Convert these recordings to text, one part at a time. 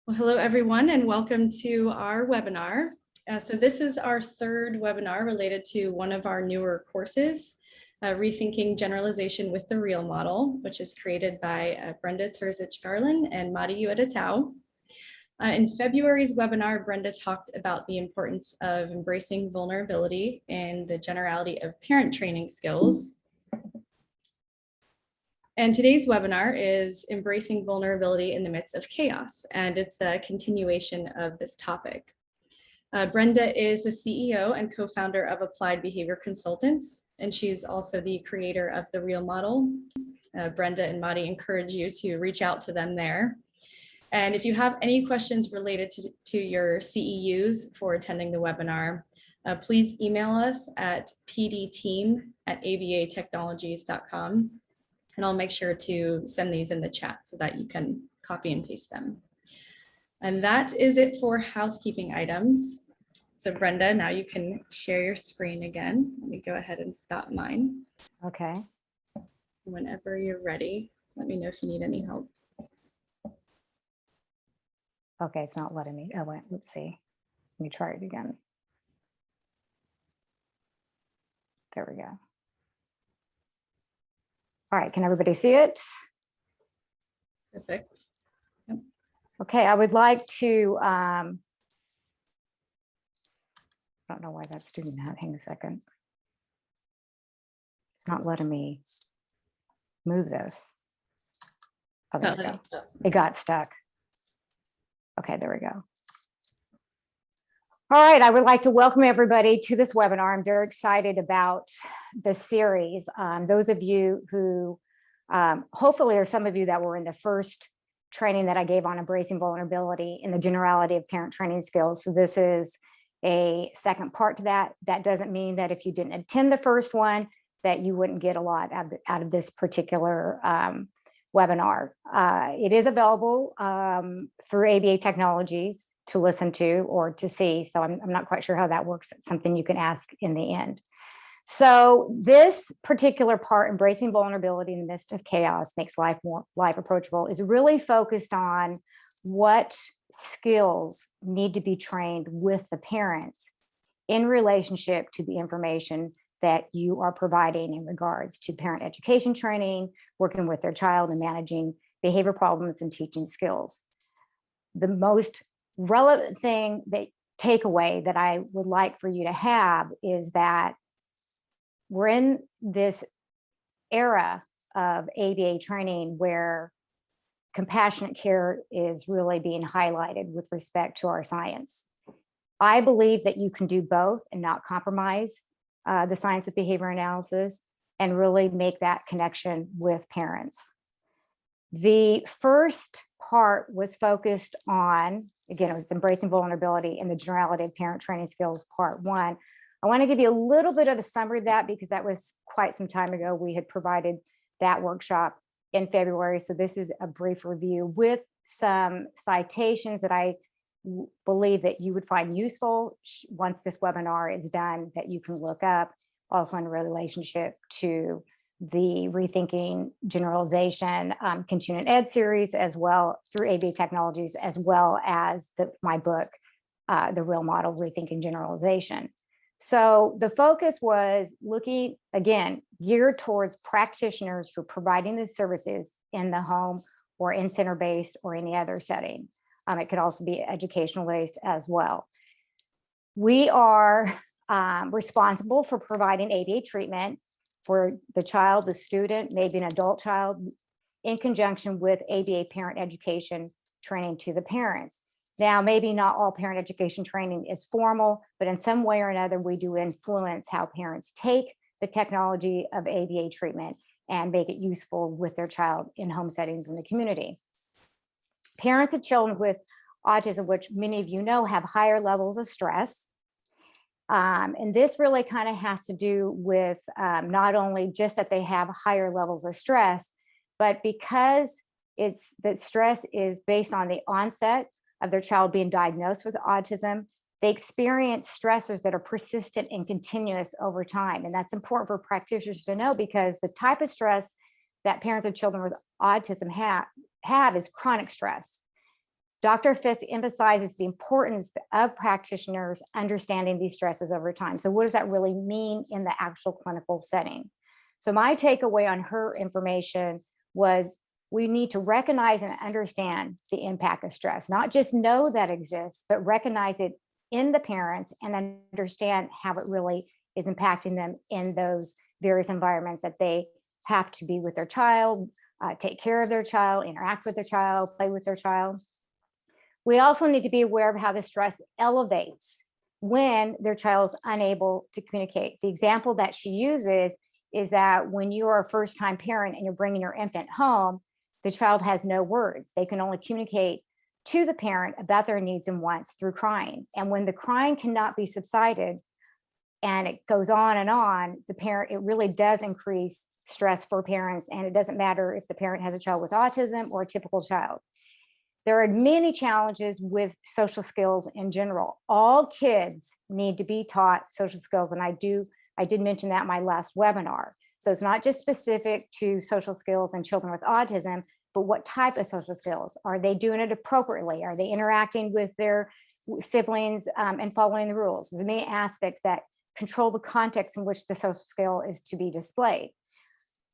Well, hello everyone and welcome to our webinar. So this is our third webinar related to one of our newer courses, Rethinking Generalization with the R.E.A.L model, which is created by Brenda Terzich-Garland and Madi Ueditao. In February's webinar, Brenda talked about the importance of embracing vulnerability in the generality of parent training skills. And today's webinar is Embracing Vulnerability in the Midst of Chaos, and it's a continuation of this topic. Brenda is the CEO and co-founder of Applied Behavior Consultants, and she's also the creator of the R.E.A.L model. Brenda and Madi encourage you to reach out to them there. And if you have any questions related to your CEUs for attending the webinar, please email us at pdteam@abatechnologies.com. And I'll make sure to send these in the chat so that you can copy and paste them. And that is it for housekeeping items. So Brenda, now you can share your screen again. Let me go ahead and stop mine. Okay. Whenever you're ready, let me know if you need any help. Okay, it's not letting me. Oh, wait, let's see. Let me try it again. There we go. All right, can everybody see it? Perfect. Yep. Okay, I would like to, I don't know why that's doing that. Hang a second. It's not letting me move this. Oh, there we go. It got stuck. Okay, there we go. All right, I would like to welcome everybody to this webinar. I'm very excited about the series. Those of you who, hopefully there are some of you that were in the first training that I gave on embracing vulnerability in the generality of parent training skills. So this is a second part to that. That doesn't mean that if you didn't attend the first one, that you wouldn't get a lot out of this particular webinar. It is available through ABA Technologies to listen to or to see. So I'm not quite sure how that works. It's something you can ask in the end. So this particular part, embracing vulnerability in the midst of chaos makes life approachable, is really focused on what skills need to be trained with the parents in relationship to the information that you are providing in regards to parent education training, working with their child and managing behavior problems and teaching skills. The most relevant thing, takeaway that I would like for you to have is that we're in this era of ABA training where compassionate care is really being highlighted with respect to our science. I believe that you can do both and not compromise the science of behavior analysis and really make that connection with parents. The first part was focused on, again, it was embracing vulnerability in the generality of parent training skills, part one. I want to give you a little bit of a summary of that because that was quite some time ago. We had provided that workshop in February. So this is a brief review with some citations that I believe that you would find useful once this webinar is done, that you can look up, also in relationship to the Rethinking Generalization Continuing Ed series, as well through ABA Technologies, as well as my book, the R.E.A.L model, Rethinking Generalization. So the focus was looking, again, geared towards practitioners for providing the services in the home or in center-based or any other setting. It could also be educational-based as well. We are responsible for providing ABA treatment for the child, the student, maybe an adult child, in conjunction with ABA parent education training to the parents. Now, maybe not all parent education training is formal, but in some way or another, we do influence how parents take the technology of ABA treatment and make it useful with their child in home settings in the community. Parents of children with autism, which many of you know, have higher levels of stress. And this really kind of has to do with not only just that they have higher levels of stress, but because that stress is based on the onset of their child being diagnosed with autism, they experience stressors that are persistent and continuous over time. And that's important for practitioners to know because the type of stress that parents of children with autism have is chronic stress. Dr. Fisk emphasizes the importance of practitioners understanding these stresses over time. So what does that really mean in the actual clinical setting? So my takeaway on her information was we need to recognize and understand the impact of stress, not just know that exists, but recognize it in the parents and understand how it really is impacting them in those various environments that they have to be with their child, take care of their child, interact with their child, play with their child. We also need to be aware of how the stress elevates when their child is unable to communicate. The example that she uses is that when you are a first-time parent and you're bringing your infant home, the child has no words. They can only communicate to the parent about their needs and wants through crying. And when the crying cannot be subsided and it goes on, the parent, it really does increase stress for parents. And it doesn't matter if the parent has a child with autism or a typical child. There are many challenges with social skills in general. All kids need to be taught social skills. And I did mention that in my last webinar. So it's not just specific to social skills and children with autism, but what type of social skills? Are they doing it appropriately? Are they interacting with their siblings and following the rules? The main aspects that control the context in which the social skill is to be displayed.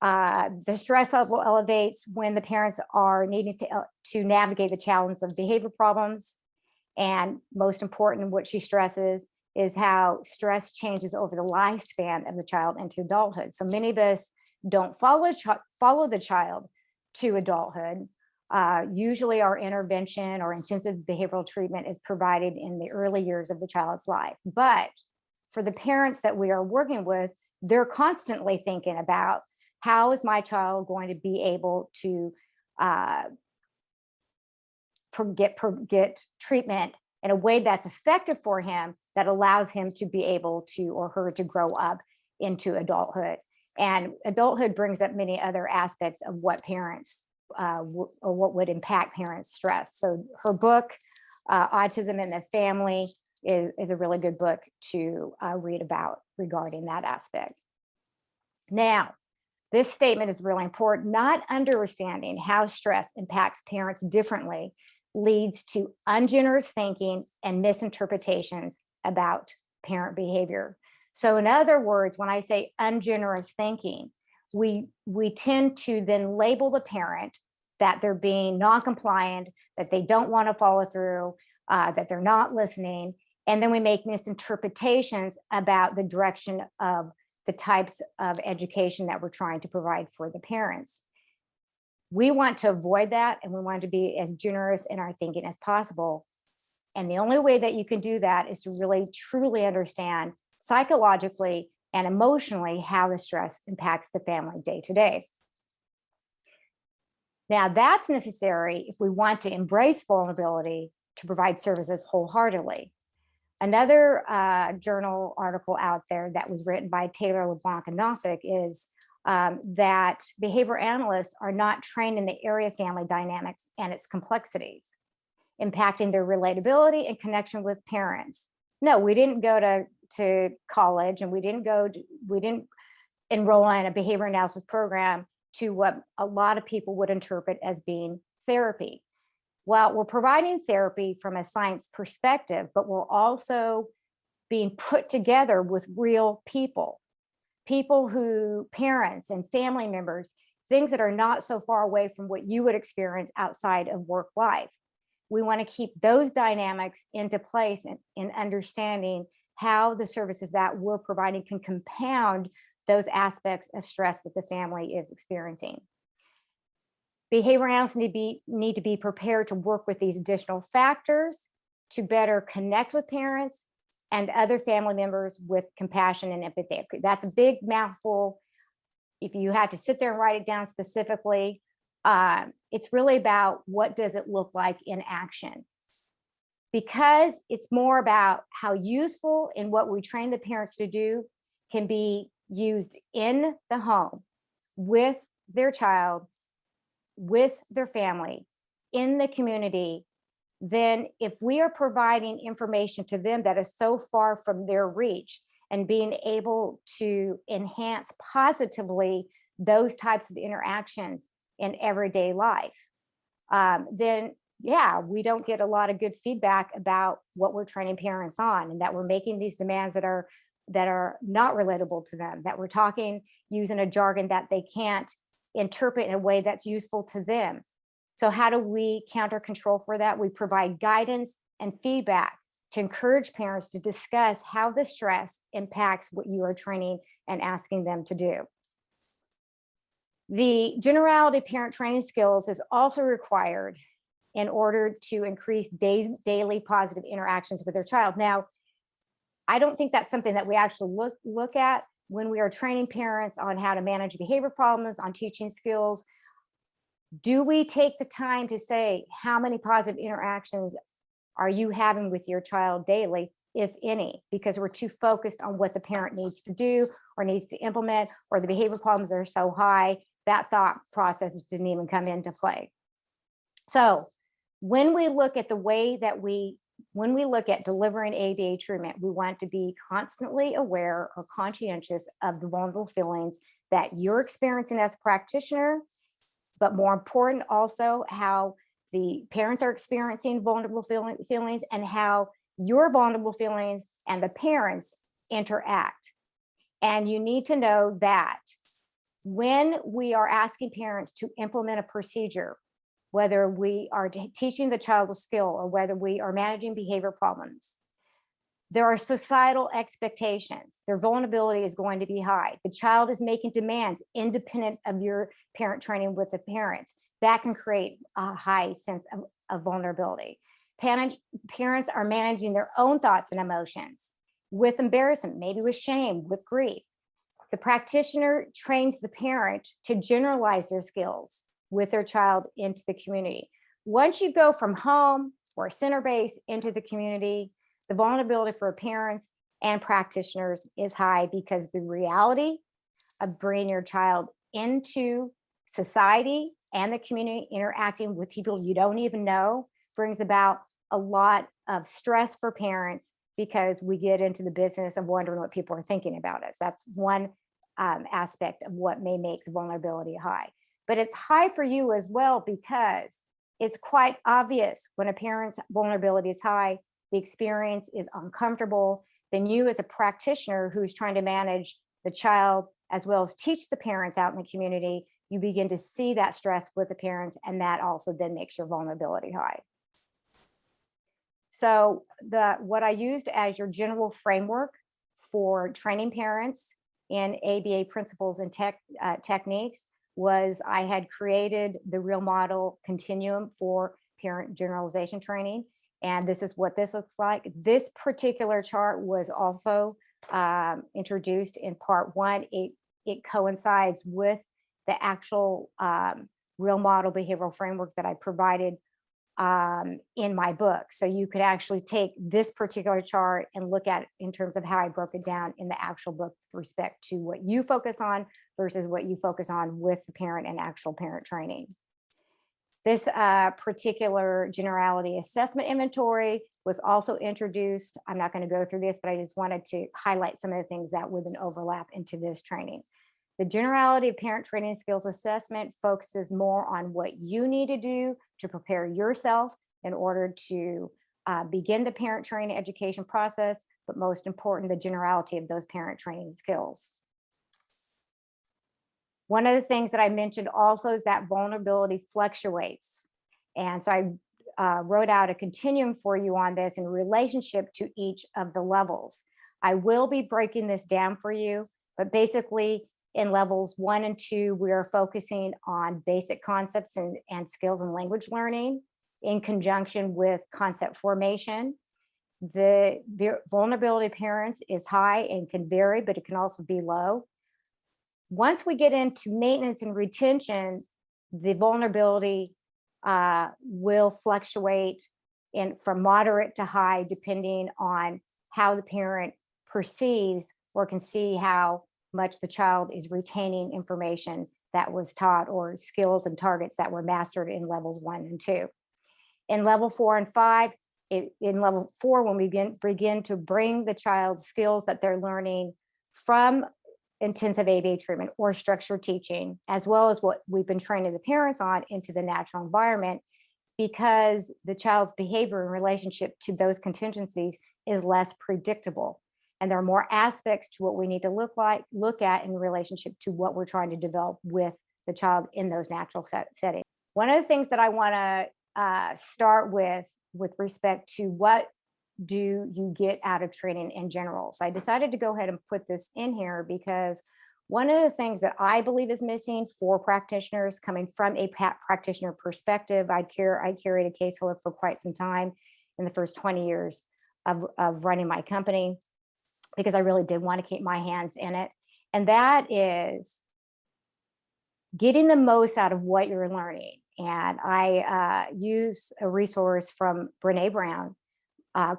The stress level elevates when the parents are needing to navigate the challenge of behavior problems. And most important, what she stresses is how stress changes over the lifespan of the child into adulthood. So many of us don't follow the child to adulthood. Usually our intervention or intensive behavioral treatment is provided in the early years of the child's life. But for the parents that we are working with, they're constantly thinking about, how is my child going to be able to get treatment in a way that's effective for him, that allows him to be able to, or her to, grow up into adulthood. And adulthood brings up many other aspects of what parents or what would impact parents' stress. So her book, Autism in the Family, is a really good book to read about regarding that aspect. Now, this statement is really important. Not understanding how stress impacts parents differently leads to ungenerous thinking and misinterpretations about parent behavior. So in other words, when I say ungenerous thinking, we tend to then label the parent that they're being non-compliant, that they don't want to follow through, that they're not listening. And then we make misinterpretations about the direction of the types of education that we're trying to provide for the parents. We want to avoid that, and we want to be as generous in our thinking as possible. And the only way that you can do that is to really truly understand psychologically and emotionally how the stress impacts the family day to day. Now, that's necessary if we want to embrace vulnerability to provide services wholeheartedly. Another journal article out there that was written by Taylor, LeBlanc, and Nozick is that behavior analysts are not trained in the area of family dynamics and its complexities, impacting their relatability and connection with parents. No, we didn't go to college, and we didn't enroll in a behavior analysis program to what a lot of people would interpret as being therapy. Well, we're providing therapy from a science perspective, but we're also being put together with real people who, parents and family members, things that are not so far away from what you would experience outside of work life. We want to keep those dynamics into place in understanding how the services that we're providing can compound those aspects of stress that the family is experiencing. Behavior analysts need to be prepared to work with these additional factors to better connect with parents and other family members with compassion and empathy. That's a big mouthful. If you had to sit there and write it down specifically, it's really about what does it look like in action. Because it's more about how useful and what we train the parents to do can be used in the home with their child, with their family, in the community, then if we are providing information to them that is so far from their reach and being able to enhance positively those types of interactions in everyday life, then yeah, we don't get a lot of good feedback about what we're training parents on, and that we're making these demands that are not relatable to them, that we're talking using a jargon that they can't interpret in a way that's useful to them. So how do we counter control for that? We provide guidance and feedback to encourage parents to discuss how the stress impacts what you are training and asking them to do. The generality parent training skills is also required in order to increase daily positive interactions with their child. Now, I don't think that's something that we actually look at when we are training parents on how to manage behavior problems, on teaching skills. Do we take the time to say, how many positive interactions are you having with your child daily, if any? Because we're too focused on what the parent needs to do or needs to implement, or the behavior problems are so high, that thought process didn't even come into play. So when we look at the way that when we look at delivering ABA treatment, we want to be constantly aware or conscientious of the vulnerable feelings that you're experiencing as a practitioner, but more important also how the parents are experiencing vulnerable feelings, and how your vulnerable feelings and the parents interact. And you need to know that when we are asking parents to implement a procedure, whether we are teaching the child a skill or whether we are managing behavior problems, there are societal expectations. Their vulnerability is going to be high. The child is making demands independent of your parent training with the parents. That can create a high sense of vulnerability. Parents are managing their own thoughts and emotions with embarrassment, maybe with shame, with grief. The practitioner trains the parent to generalize their skills with their child into the community. Once you go from home or center base into the community, the vulnerability for parents and practitioners is high, because the reality of bringing your child into society and the community, interacting with people you don't even know, brings about a lot of stress for parents, because we get into the business of wondering what people are thinking about us. That's one aspect of what may make the vulnerability high. But it's high for you as well, because it's quite obvious when a parent's vulnerability is high, the experience is uncomfortable, then you as a practitioner who's trying to manage the child as well as teach the parents out in the community, you begin to see that stress with the parents, and that also then makes your vulnerability high. So what I used as your general framework for training parents in ABA principles and techniques was I had created the R.E.A.L model continuum for parent generalization training. And this is what this looks like. This particular chart was also introduced in part one. It coincides with the actual R.E.A.L model behavioral framework that I provided in my book. So you could actually take this particular chart and look at it in terms of how I broke it down in the actual book with respect to what you focus on versus what you focus on with the parent and actual parent training. This particular generality assessment inventory was also introduced. I'm not going to go through this, but I just wanted to highlight some of the things that would then overlap into this training. The generality of parent training skills assessment focuses more on what you need to do to prepare yourself in order to begin the parent training education process, but most important, the generality of those parent training skills. One of the things that I mentioned also is that vulnerability fluctuates. And so I wrote out a continuum for you on this in relationship to each of the levels. I will be breaking this down for you, but basically in levels 1 and 2, we are focusing on basic concepts and skills and language learning in conjunction with concept formation. The vulnerability of parents is high and can vary, but it can also be low. Once we get into maintenance and retention, the vulnerability will fluctuate from moderate to high, depending on how the parent perceives or can see how much the child is retaining information that was taught or skills and targets that were mastered in levels 1 and 2. In level 4 and 5, in level 4, when we begin to bring the child's skills that they're learning from intensive ABA treatment or structured teaching, as well as what we've been training the parents on into the natural environment, because the child's behavior in relationship to those contingencies is less predictable. And there are more aspects to what we need to look at in relationship to what we're trying to develop with the child in those natural settings. One of the things that I want to start with respect to what do you get out of training in general. So I decided to go ahead and put this in here because one of the things that I believe is missing for practitioners coming from a practitioner perspective, I carried a caseload for quite some time in the first 20 years of running my company, because I really did want to keep my hands in it. And that is getting the most out of what you're learning. And I use a resource from Brene Brown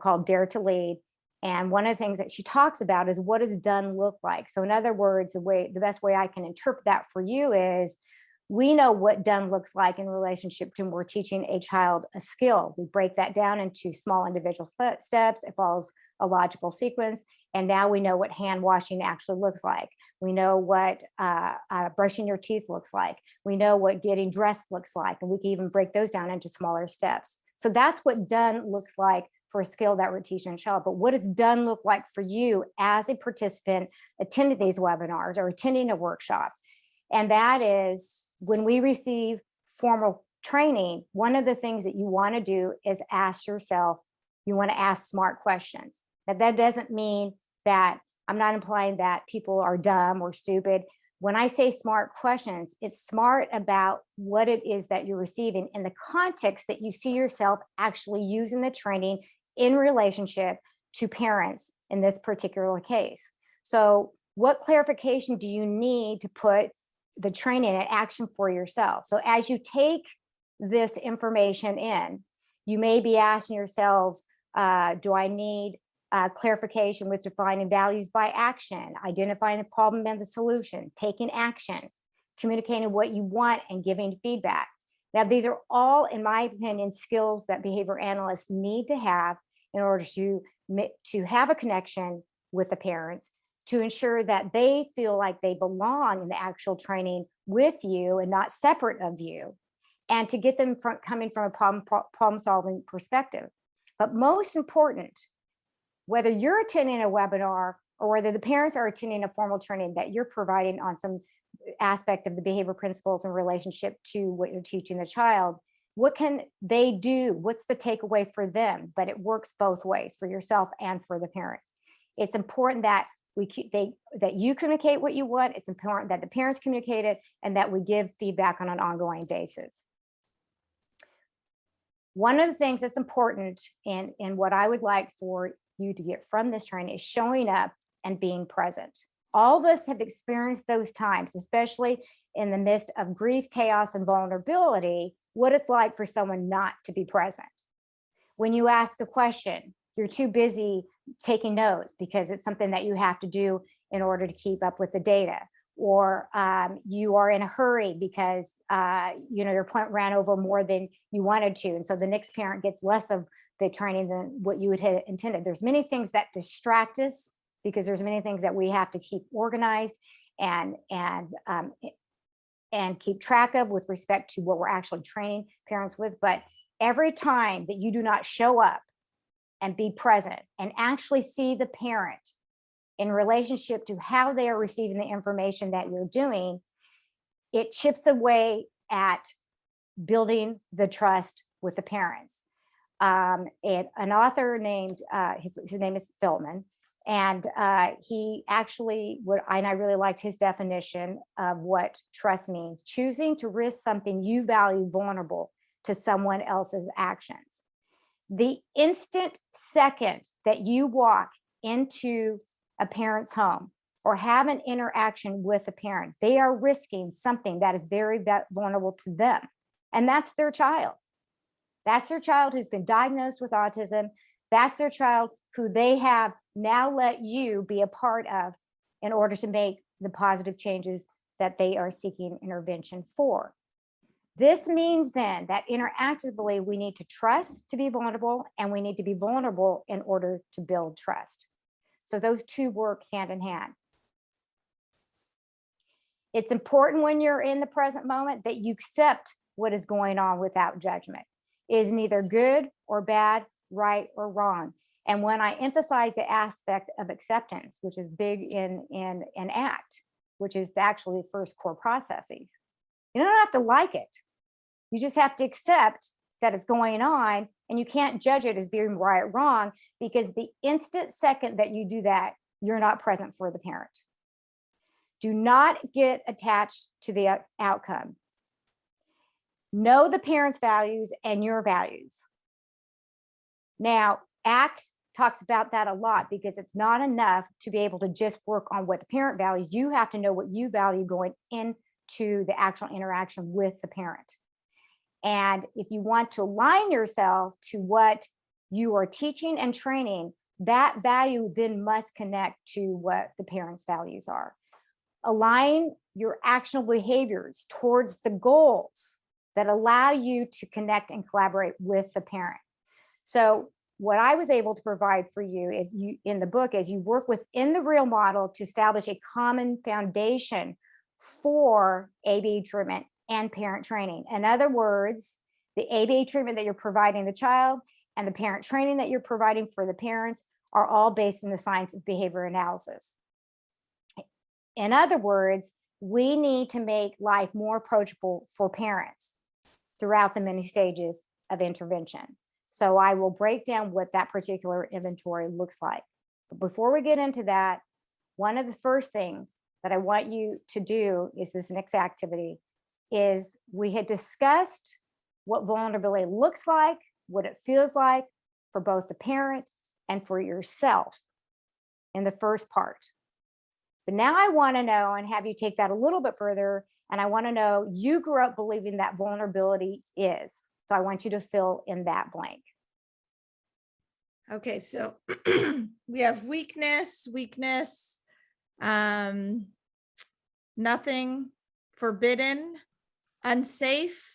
called Dare to Lead. And one of the things that she talks about is what does done look like? So in other words, the best way I can interpret that for you is we know what done looks like in relationship to when we're teaching a child a skill. We break that down into small individual steps. It follows a logical sequence. And now we know what hand washing actually looks like. We know what brushing your teeth looks like. We know what getting dressed looks like. And we can even break those down into smaller steps. So that's what done looks like for a skill that we're teaching a child. But what does done look like for you as a participant attending these webinars or attending a workshop? And that is when we receive formal training, one of the things that you want to do is ask yourself, you want to ask smart questions. Now, that doesn't mean that I'm not implying that people are dumb or stupid. When I say smart questions, it's smart about what it is that you're receiving in the context that you see yourself actually using the training in relationship to parents in this particular case. So what clarification do you need to put the training in action for yourself? So as you take this information in, you may be asking yourselves, do I need clarification with defining values by action, identifying the problem and the solution, taking action, communicating what you want and giving feedback? Now, these are all, in my opinion, skills that behavior analysts need to have in order to have a connection with the parents, to ensure that they feel like they belong in the actual training with you and not separate of you, and to get them coming from a problem solving perspective. But most important, whether you're attending a webinar or whether the parents are attending a formal training that you're providing on some aspect of the behavior principles in relationship to what you're teaching the child, what can they do? What's the takeaway for them? But it works both ways, for yourself and for the parent. It's important that that you communicate what you want. It's important that the parents communicate it and that we give feedback on an ongoing basis. One of the things that's important and what I would like for you to get from this training is showing up and being present. All of us have experienced those times, especially in the midst of grief, chaos, and vulnerability, what it's like for someone not to be present. When you ask a question, you're too busy taking notes because it's something that you have to do in order to keep up with the data, or you are in a hurry because your point ran over more than you wanted to, and so the next parent gets less of the training than what you had intended. There's many things that distract us because there's many things that we have to keep organized and keep track of with respect to what we're actually training parents with. But every time that you do not show up and be present and actually see the parent in relationship to how they are receiving the information that you're doing, it chips away at building the trust with the parents. And an author named, his name is Philman, and he actually and I really liked his definition of what trust means: choosing to risk something you value vulnerable to someone else's actions. The instant second that you walk into a parent's home or have an interaction with a parent, they are risking something that is very vulnerable to them. And that's their child. That's their child who's been diagnosed with autism. That's their child who they have now let you be a part of in order to make the positive changes that they are seeking intervention for. This means then that interactively, we need to trust to be vulnerable, and we need to be vulnerable in order to build trust. So those two work hand in hand. It's important when you're in the present moment that you accept what is going on without judgment. is neither good or bad, right or wrong. And when I emphasize the aspect of acceptance, which is big in ACT, which is actually the first core processes, you don't have to like it. You just have to accept that it's going on, and you can't judge it as being right or wrong, because the instant second that you do that, you're not present for the parent. Do not get attached to the outcome. Know the parent's values and your values. Now, ACT talks about that a lot, because it's not enough to be able to just work on what the parent values. You have to know what you value going into the actual interaction with the parent. And if you want to align yourself to what you are teaching and training, that value then must connect to what the parent's values are. Align your actionable behaviors towards the goals that allow you to connect and collaborate with the parent. So what I was able to provide for you is, you in the book, as you work within the R.E.A.L model to establish a common foundation for ABA treatment and parent training. In other words, the ABA treatment that you're providing the child and the parent training that you're providing for the parents are all based in the science of behavior analysis. In other words, we need to make life more approachable for parents throughout the many stages of intervention. So I will break down what that particular inventory looks like. But before we get into that, one of the first things that I want you to do is this next activity is, we had discussed what vulnerability looks like, what it feels like for both the parent and for yourself in the first part. But now I want to know, and have you take that a little bit further, and I want to know, you grew up believing that vulnerability is. So I want you to fill in that blank. Okay, so we have weakness, nothing, forbidden, unsafe,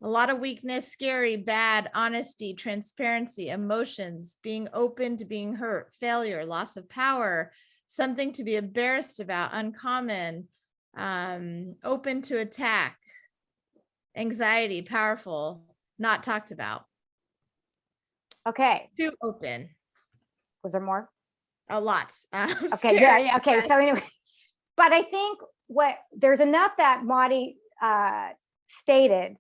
a lot of weakness, scary, bad, honesty, transparency, emotions, being open to being hurt, failure, loss of power, something to be embarrassed about, uncommon, open to attack, anxiety, powerful, not talked about. Okay. Too open. Was there more? Lots. Okay, yeah, okay. So anyway, but I think there's enough that Madi stated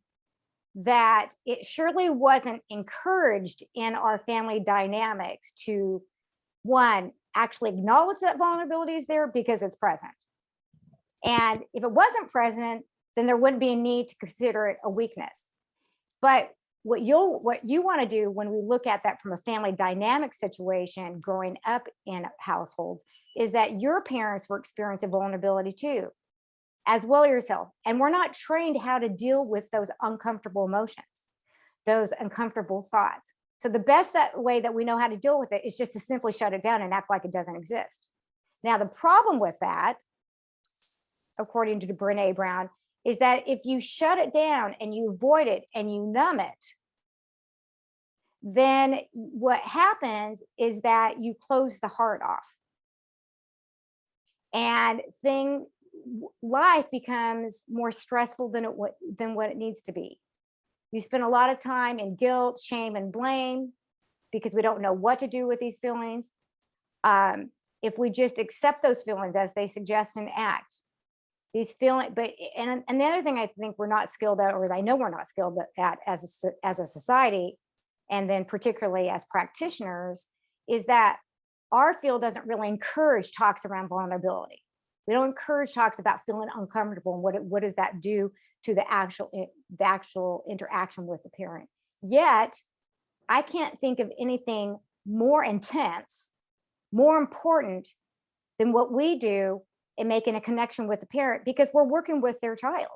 that it surely wasn't encouraged in our family dynamics to, one, actually acknowledge that vulnerability is there because it's present. And if it wasn't present, then there wouldn't be a need to consider it a weakness. But what you want to do when we look at that from a family dynamic situation growing up in households is that your parents were experiencing vulnerability too, as well as yourself. And we're not trained how to deal with those uncomfortable emotions, those uncomfortable thoughts. So the best way that we know how to deal with it is just to simply shut it down and act like it doesn't exist. Now, the problem with that, according to Brené Brown, is that if you shut it down and you avoid it and you numb it, then what happens is that you close the heart off. And life becomes more stressful than what it needs to be. You spend a lot of time in guilt, shame, and blame because we don't know what to do with these feelings. If we just accept those feelings as they suggest and act, these feelings, and the other thing I think we're not skilled at, or I know we're not skilled at as a society, and then particularly as practitioners, is that our field doesn't really encourage talks around vulnerability. We don't encourage talks about feeling uncomfortable and what does that do to the actual interaction with the parent. Yet, I can't think of anything more intense, more important than what we do in making a connection with the parent, because we're working with their child.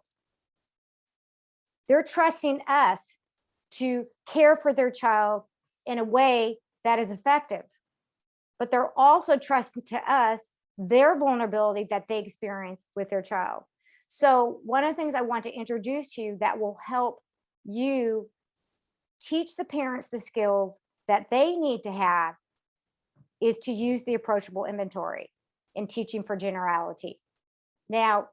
They're trusting us to care for their child in a way that is effective, but they're also trusting to us their vulnerability that they experience with their child. So one of the things I want to introduce to you that will help you teach the parents the skills that they need to have is to use the approachable inventory in teaching for generality. Now,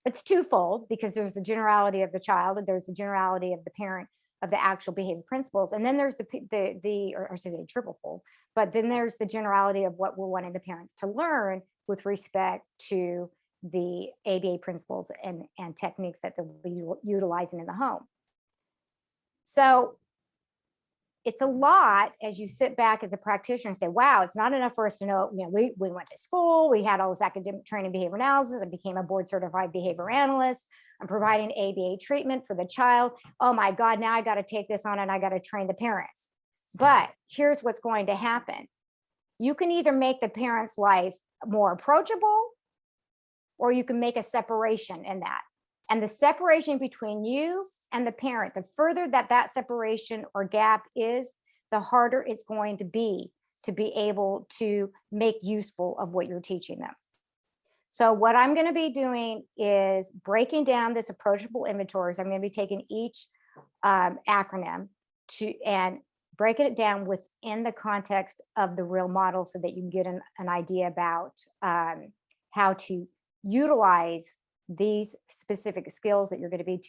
It's twofold, because there's the generality of the child and there's the generality of the parent of the actual behavior principles. And then there's or I should say triplefold, but then there's the generality of what we're wanting the parents to learn with respect to the ABA principles and techniques that they'll be utilizing in the home. So it's a lot as you sit back as a practitioner and say, wow, it's not enough for us to know, we went to school, we had all this academic training, behavior analysis, I became a board certified behavior analyst, I'm providing ABA treatment for the child. Oh my God, now I got to take this on and I got to train the parents. But here's what's going to happen. You can either make the parent's life more approachable, or you can make a separation in that. And the separation between you and the parent, the further that separation or gap is, the harder it's going to be able to make useful of what you're teaching them. So what I'm going to be doing is breaking down this approachable inventory. So I'm going to be taking each acronym and breaking it down within the context of the R.E.A.L model, so that you can get an idea about how to utilize these specific skills that you're going to be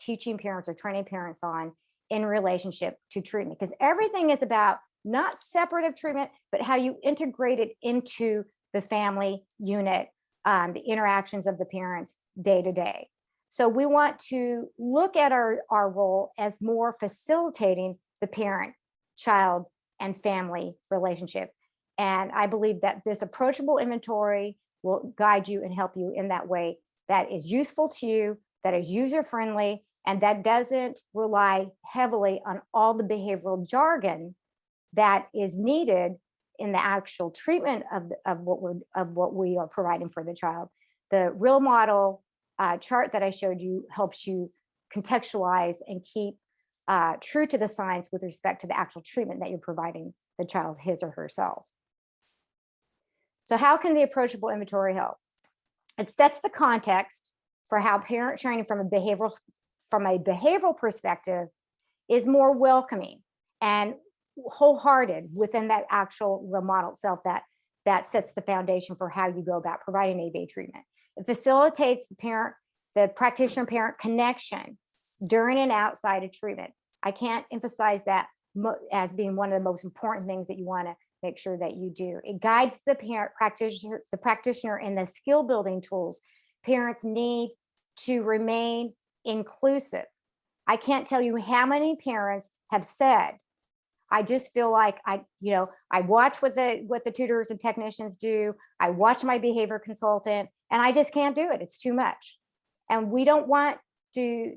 teaching parents or training parents on in relationship to treatment. Because everything is about not separate of treatment, but how you integrate it into the family unit, the interactions of the parents day to day. So we want to look at our role as more facilitating the parent, child, and family relationship. And I believe that this approachable inventory will guide you and help you in that way that is useful to you, that is user-friendly, and that doesn't rely heavily on all the behavioral jargon that is needed in the actual treatment of what we are providing for the child. The R.E.A.L model chart that I showed you helps you contextualize and keep true to the science with respect to the actual treatment that you're providing the child, his or herself. So how can the approachable inventory help? It sets the context for how parent training from a behavioral perspective is more welcoming and wholehearted within that actual R.E.A.L model itself, that sets the foundation for how you go about providing ABA treatment. It facilitates the practitioner parent connection during and outside of treatment. I can't emphasize that as being one of the most important things that you want to make sure that you do. It guides the practitioner in the skill building tools parents need to remain inclusive. I can't tell you how many parents have said, I just feel like I watch what the tutors and technicians do. I watch my behavior consultant, and I just can't do it. It's too much. And we don't want to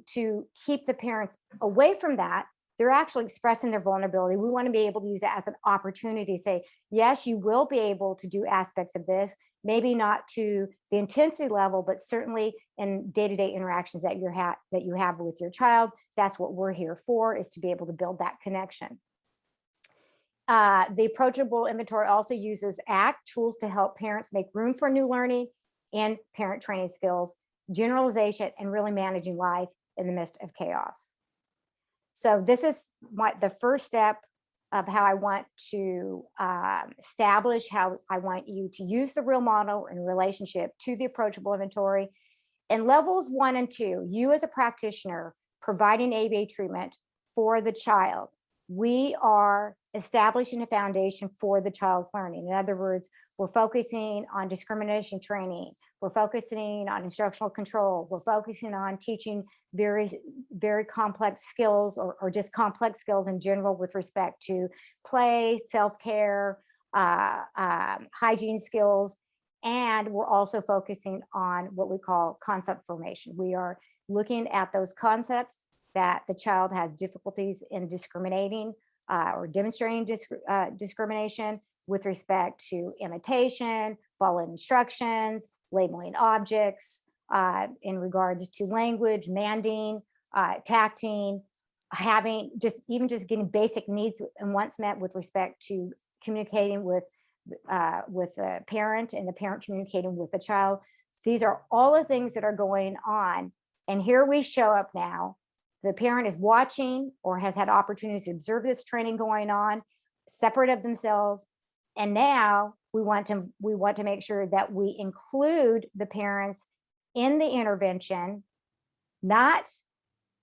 keep the parents away from that. They're actually expressing their vulnerability. We want to be able to use it as an opportunity to say, yes, you will be able to do aspects of this, maybe not to the intensity level, but certainly in day-to-day interactions that you have with your child. That's what we're here for, is to be able to build that connection. The approachable inventory also uses ACT tools to help parents make room for new learning and parent training skills, generalization, and really managing life in the midst of chaos. So this is the first step of how I want to establish how I want you to use the R.E.A.L model in relationship to the approachable inventory. In levels 1 and 2, you as a practitioner providing ABA treatment for the child, we are establishing a foundation for the child's learning. In other words, we're focusing on discrimination training. We're focusing on instructional control. We're focusing on teaching very, very complex skills or just complex skills in general with respect to play, self-care, hygiene skills. And we're also focusing on what we call concept formation. We are looking at those concepts that the child has difficulties in discriminating or demonstrating discrimination with respect to imitation, following instructions, labeling objects, in regards to language, manding, tacting, having just getting basic needs and wants met with respect to communicating with the parent and the parent communicating with the child. These are all the things that are going on. And here we show up now. The parent is watching or has had opportunities to observe this training going on, separate of themselves. And now we want to make sure that we include the parents in the intervention, not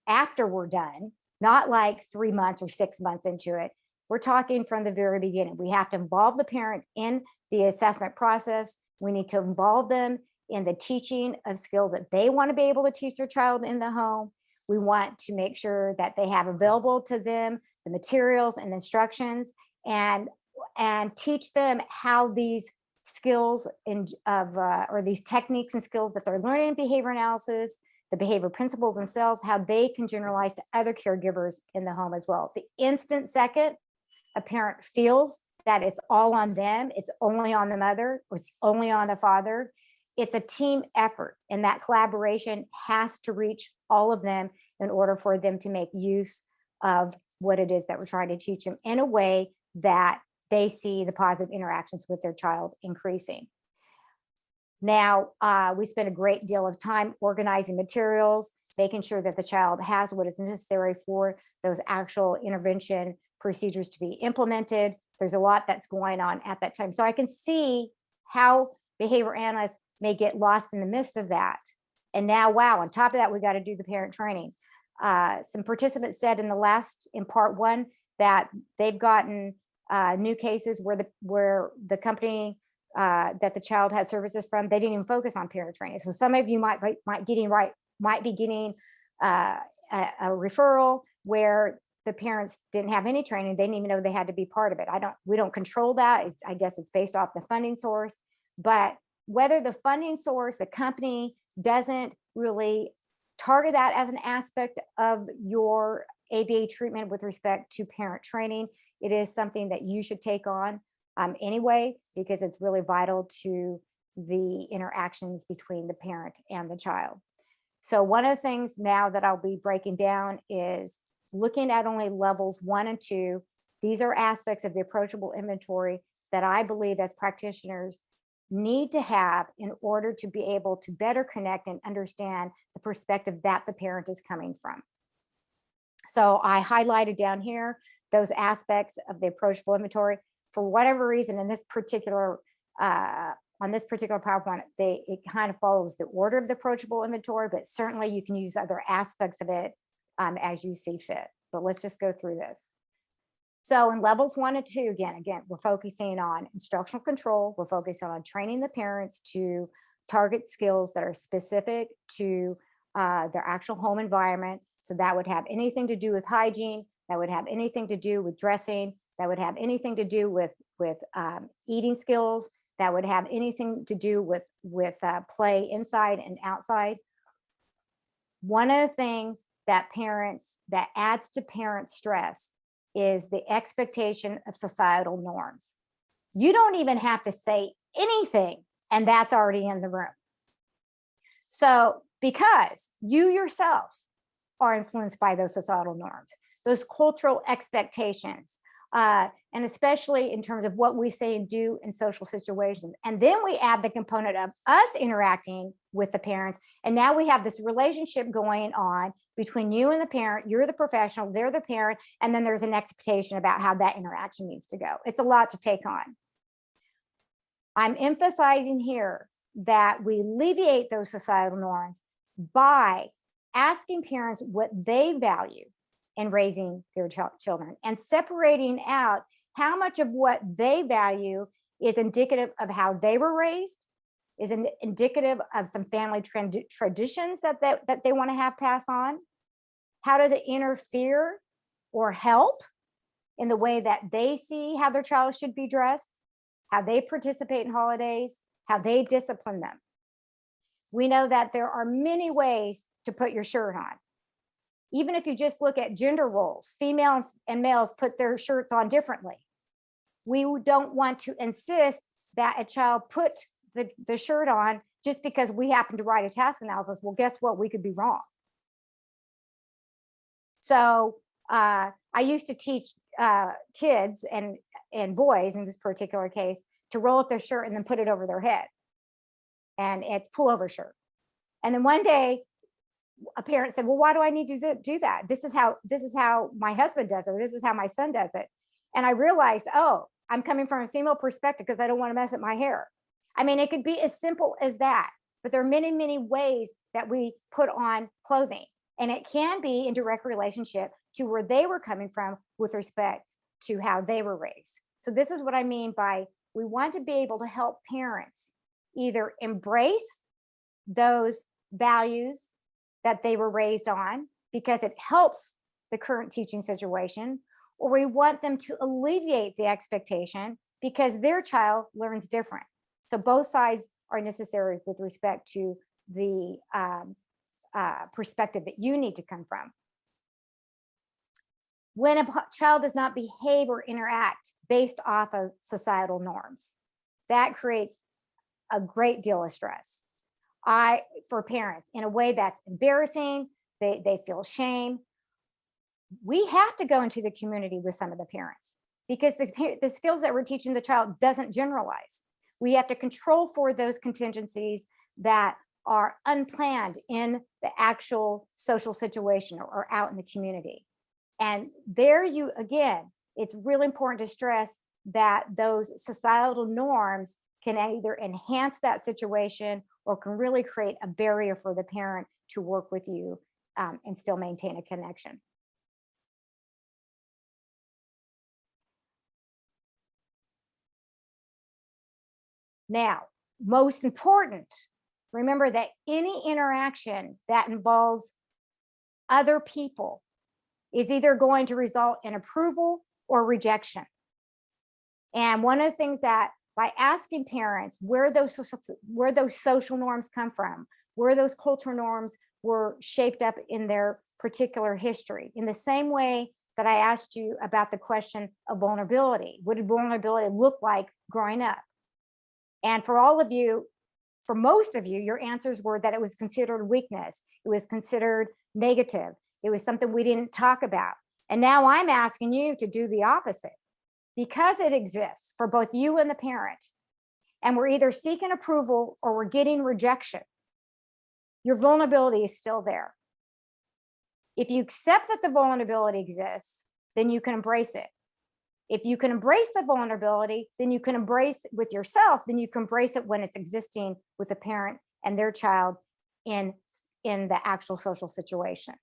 after we're done, not like 3 months or 6 months into it. We're talking from the very beginning. We have to involve the parent in the assessment process. We need to involve them in the teaching of skills that they want to be able to teach their child in the home. We want to make sure that they have available to them the materials and instructions, and teach them how these skills or these techniques and skills that they're learning in behavior analysis, the behavior principles themselves, how they can generalize to other caregivers in the home as well. The instant second a parent feels that it's all on them, it's only on the mother, it's only on the father, it's a team effort, and that collaboration has to reach all of them in order for them to make use of what it is that we're trying to teach them in a way that they see the positive interactions with their child increasing. Now, we spend a great deal of time organizing materials, making sure that the child has what is necessary for those actual intervention procedures to be implemented. There's a lot that's going on at that time. So I can see how behavior analysts may get lost in the midst of that. And now, wow, on top of that, we got to do the parent training. Some participants said in part one that they've gotten new cases where the company that the child had services from, they didn't even focus on parent training. So some of you might be getting a referral where the parents didn't have any training. They didn't even know they had to be part of it. We don't control that. I guess it's based off the funding source, but whether the funding source, the company doesn't really target that as an aspect of your ABA treatment with respect to parent training, it is something that you should take on anyway, because it's really vital to the interactions between the parent and the child. So one of the things now that I'll be breaking down is looking at only levels 1 and 2. These are aspects of the approachable inventory that I believe as practitioners need to have in order to be able to better connect and understand the perspective that the parent is coming from. So I highlighted down here those aspects of the approachable inventory. For whatever reason, in this particular on this particular PowerPoint, it kind of follows the order of the approachable inventory, but certainly you can use other aspects of it as you see fit. But let's just go through this. So in levels 1 and 2, again, we're focusing on instructional control. We're focusing on training the parents to target skills that are specific to their actual home environment. So that would have anything to do with hygiene, that would have anything to do with dressing, that would have anything to do with eating skills, that would have anything to do with play inside and outside. One of the things that adds to parent stress is the expectation of societal norms. You don't even have to say anything, and that's already in the room. So because you yourself are influenced by those societal norms, those cultural expectations, and especially in terms of what we say and do in social situations. And then we add the component of us interacting with the parents. And now we have this relationship going on between you and the parent. You're the professional, they're the parent, and then there's an expectation about how that interaction needs to go. It's a lot to take on. I'm emphasizing here that we alleviate those societal norms by asking parents what they value in raising their children and separating out how much of what they value is indicative of how they were raised, is indicative of some family traditions that they want to have pass on. How does it interfere or help in the way that they see how their child should be dressed, how they participate in holidays, how they discipline them? We know that there are many ways to put your shirt on. Even if you just look at gender roles, female and males put their shirts on differently. We don't want to insist that a child put the shirt on just because we happen to write a task analysis. Well, guess what? We could be wrong. So I used to teach kids and boys in this particular case to roll up their shirt and then put it over their head. And it's pullover shirt. And then one day, a parent said, well, why do I need to do that? This is how my husband does it, or this is how my son does it. And I realized, oh, I'm coming from a female perspective because I don't want to mess up my hair. I mean, it could be as simple as that. but there are many, many ways that we put on clothing. And it can be in direct relationship to where they were coming from with respect to how they were raised. So this is what I mean by we want to be able to help parents either embrace those values that they were raised on because it helps the current teaching situation, or we want them to alleviate the expectation because their child learns different. So both sides are necessary with respect to the perspective that you need to come from. When a child does not behave or interact based off of societal norms, that creates a great deal of stress for parents in a way that's embarrassing. They feel shame. We have to go into the community with some of the parents because the skills that we're teaching the child doesn't generalize. We have to control for those contingencies that are unplanned in the actual social situation or out in the community. And there you, again, it's really important to stress that those societal norms can either enhance that situation or can really create a barrier for the parent to work with you and still maintain a connection. Now, most important, remember that any interaction that involves other people is either going to result in approval or rejection. And one of the things that by asking parents where those social norms come from, where those cultural norms were shaped up in their particular history, in the same way that I asked you about the question of vulnerability. What did vulnerability look like growing up? And for all of you, for most of you, your answers were that it was considered weakness. It was considered negative. It was something we didn't talk about. And now I'm asking you to do the opposite because it exists for both you and the parent. And we're either seeking approval or we're getting rejection. Your vulnerability is still there. If you accept that the vulnerability exists, then you can embrace it. If you can embrace the vulnerability, then you can embrace with yourself, then you can embrace it when it's existing with a parent and their child in the actual social situation.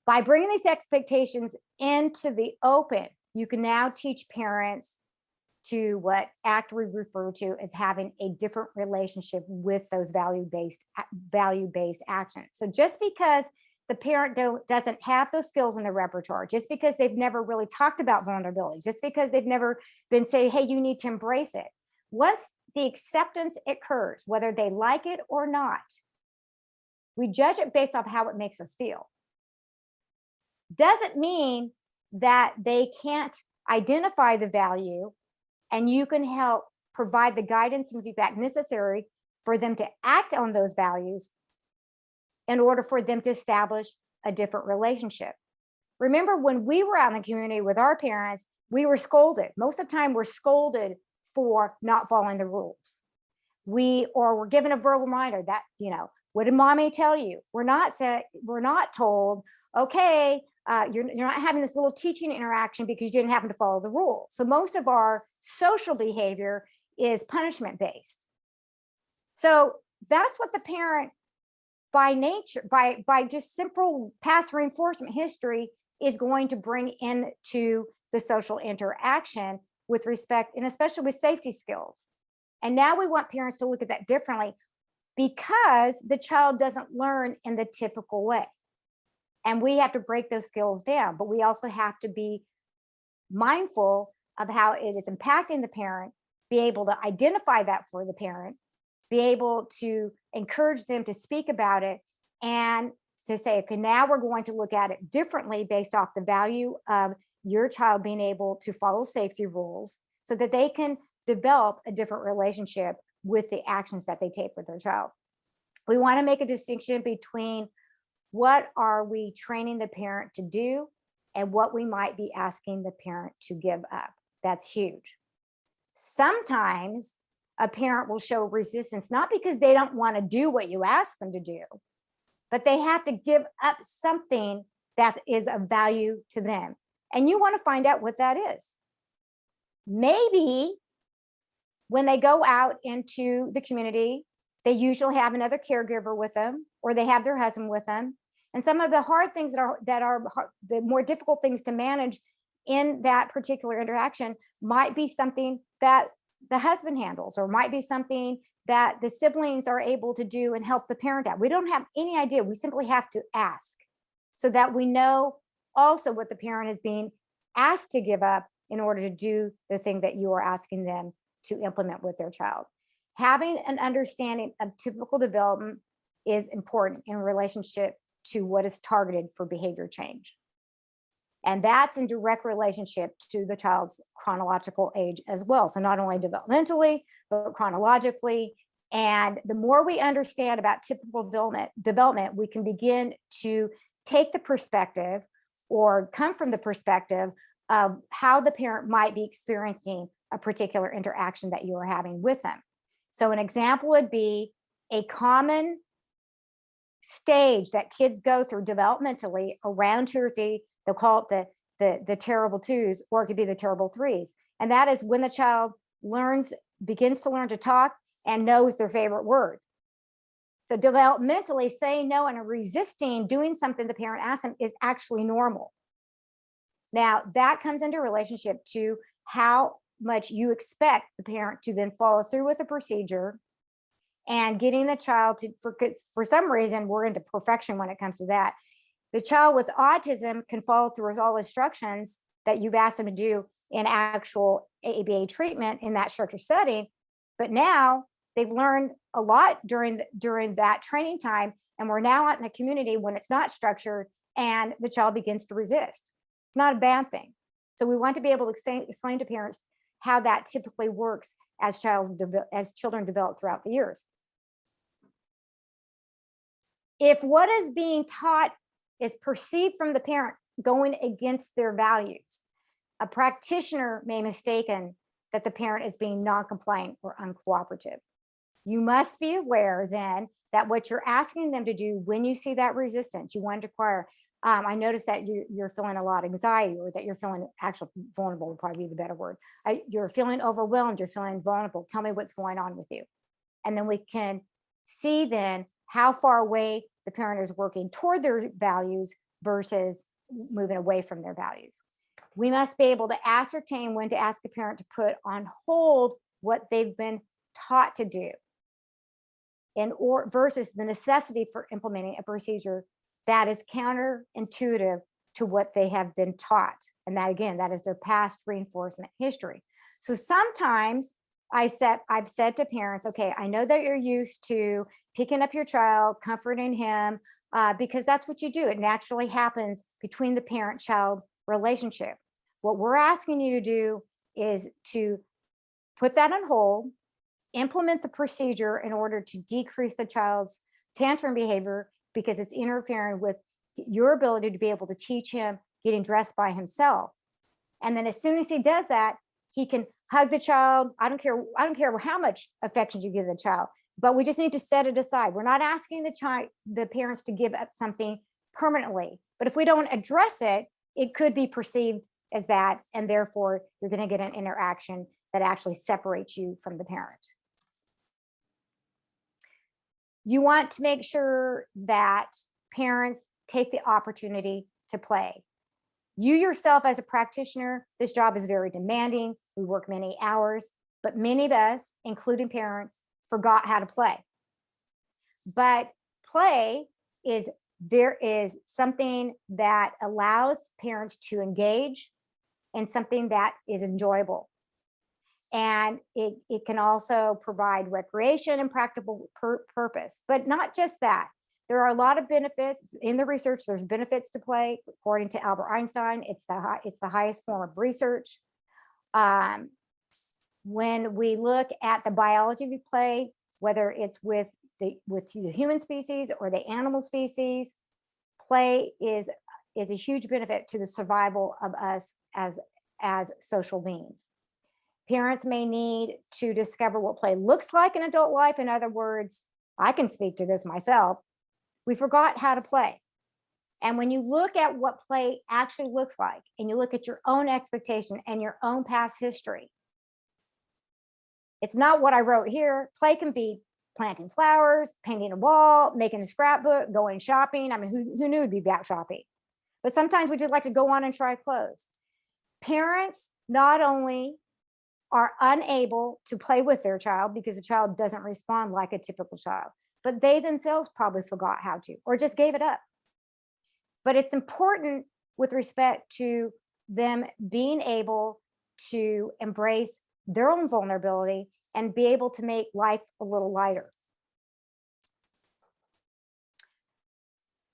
By bringing these expectations into the open, you can now teach parents to what ACT would refer to as having a different relationship with those value-based actions. So just because the parent doesn't have those skills in the repertoire, just because they've never really talked about vulnerability, just because they've never been saying, hey, you need to embrace it. Once the acceptance occurs, whether they like it or not, we judge it based off how it makes us feel. Doesn't mean that they can't identify the value and you can help provide the guidance and feedback necessary for them to act on those values in order for them to establish a different relationship. Remember when we were out in the community with our parents, we were scolded. Most of the time we're scolded for not following the rules. We're given a verbal reminder that, what did mommy tell you? We're not told, okay, you're not having this little teaching interaction because you didn't happen to follow the rules. So most of our social behavior is punishment based. So that's what the parent by nature, by just simple past reinforcement history is going to bring into the social interaction with respect, and especially with safety skills. And now we want parents to look at that differently because the child doesn't learn in the typical way. And we have to break those skills down, but we also have to be mindful of how it is impacting the parent, be able to identify that for the parent, be able to encourage them to speak about it and to say, okay, now we're going to look at it differently based off the value of your child being able to follow safety rules so that they can develop a different relationship with the actions that they take with their child. We want to make a distinction between what are we training the parent to do and what we might be asking the parent to give up. That's huge. Sometimes a parent will show resistance, not because they don't want to do what you ask them to do, but they have to give up something that is of value to them. And you want to find out what that is. Maybe when they go out into the community They usually have another caregiver with them, or they have their husband with them. And some of the hard things that are the more difficult things to manage in that particular interaction might be something that the husband handles, or might be something that the siblings are able to do and help the parent out. We don't have any idea. We simply have to ask, so that we know also what the parent is being asked to give up in order to do the thing that you are asking them to implement with their child. Having an understanding of typical development is important in relationship to what is targeted for behavior change. And that's in direct relationship to the child's chronological age as well. So not only developmentally, but chronologically. And the more we understand about typical development, we can begin to take the perspective, or come from the perspective of how the parent might be experiencing a particular interaction that you are having with them. So an example would be a common stage that kids go through developmentally around 2 or 3. They'll call it the terrible 2s, or it could be the terrible 3s. And that is when the child begins to learn to talk and knows their favorite word. So developmentally, saying no and resisting doing something the parent asks them is actually normal. Now that comes into relationship to how much you expect the parent to then follow through with the procedure, and getting the child to, for some reason, we're into perfection when it comes to that. The child with autism can follow through with all instructions that you've asked them to do in actual ABA treatment in that structured setting. But now they've learned a lot during that training time, and we're now out in the community when it's not structured, and the child begins to resist. It's not a bad thing. So we want to be able to explain to parents how that typically works as children develop throughout the years. If what is being taught is perceived from the parent going against their values, a practitioner may mistaken that the parent is being non-compliant or uncooperative. You must be aware then that what you're asking them to do when you see that resistance, you want to inquire, I noticed that you're feeling a lot of anxiety, or that you're feeling actually vulnerable would probably be the better word. You're feeling overwhelmed, you're feeling vulnerable. Tell me what's going on with you. And then we can see then how far away the parent is working toward their values versus moving away from their values. We must be able to ascertain when to ask the parent to put on hold what they've been taught to do, versus the necessity for implementing a procedure that is counterintuitive to what they have been taught. And that, again, that is their past reinforcement history. So sometimes I've said to parents, okay, I know that you're used to picking up your child, comforting him, because that's what you do. It naturally happens between the parent-child relationship. What we're asking you to do is to put that on hold, implement the procedure in order to decrease the child's tantrum behavior, because it's interfering with your ability to be able to teach him getting dressed by himself. And then as soon as he does that, he can hug the child. I don't care how much affection you give the child, but we just need to set it aside. We're not asking the parents to give up something permanently, but if we don't address it, it could be perceived as that, and therefore you're going to get an interaction that actually separates you from the parent. You want to make sure that parents take the opportunity to play. You yourself as a practitioner, this job is very demanding. We work many hours, but many of us, including parents, forgot how to play. But play is something that allows parents to engage in something that is enjoyable. And it can also provide recreation and practical purpose, but not just that. There are a lot of benefits in the research. There's benefits to play. According to Albert Einstein, it's the highest form of research. When we look at the biology of play, whether it's with the human species or the animal species, play is a huge benefit to the survival of us as social beings. Parents may need to discover what play looks like in adult life. In other words, I can speak to this myself. We forgot how to play. And when you look at what play actually looks like, and you look at your own expectation and your own past history, it's not what I wrote here. Play can be planting flowers, painting a wall, making a scrapbook, going shopping. I mean, who knew it'd be about shopping? But sometimes we just like to go on and try clothes. Parents not only are unable to play with their child because the child doesn't respond like a typical child, but they themselves probably forgot how to, or just gave it up. But it's important with respect to them being able to embrace their own vulnerability and be able to make life a little lighter.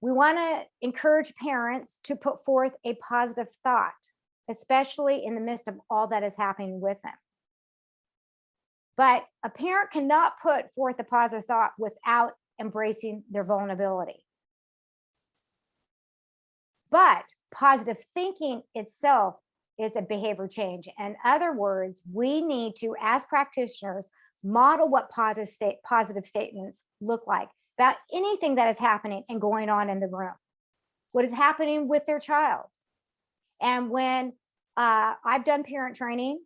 We want to encourage parents to put forth a positive thought, especially in the midst of all that is happening with them. But a parent cannot put forth a positive thought without embracing their vulnerability. But positive thinking itself is a behavior change. In other words, we need to, as practitioners, model what positive statements look like about anything that is happening and going on in the room. What is happening with their child? And when I've done parent training,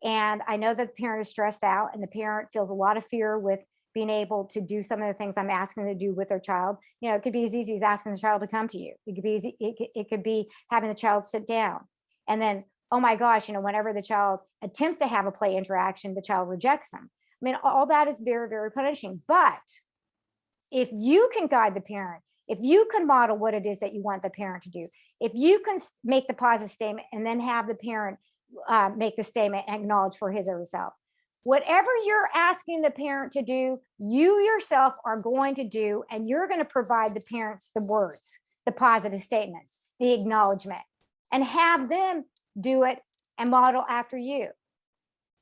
and I know that the parent is stressed out and the parent feels a lot of fear with being able to do some of the things I'm asking them to do with their child. You know, it could be as easy as asking the child to come to you. It could be easy, it could be having the child sit down. And then, oh my gosh, you know, whenever the child attempts to have a play interaction, the child rejects them. I mean, all that is very, very punishing. But if you can guide the parent, if you can model what it is that you want the parent to do, if you can make the positive statement and then have the parent make the statement and acknowledge for his or herself, whatever you're asking the parent to do, you yourself are going to do, and you're going to provide the parents the words, the positive statements, the acknowledgement, and have them do it and model after you.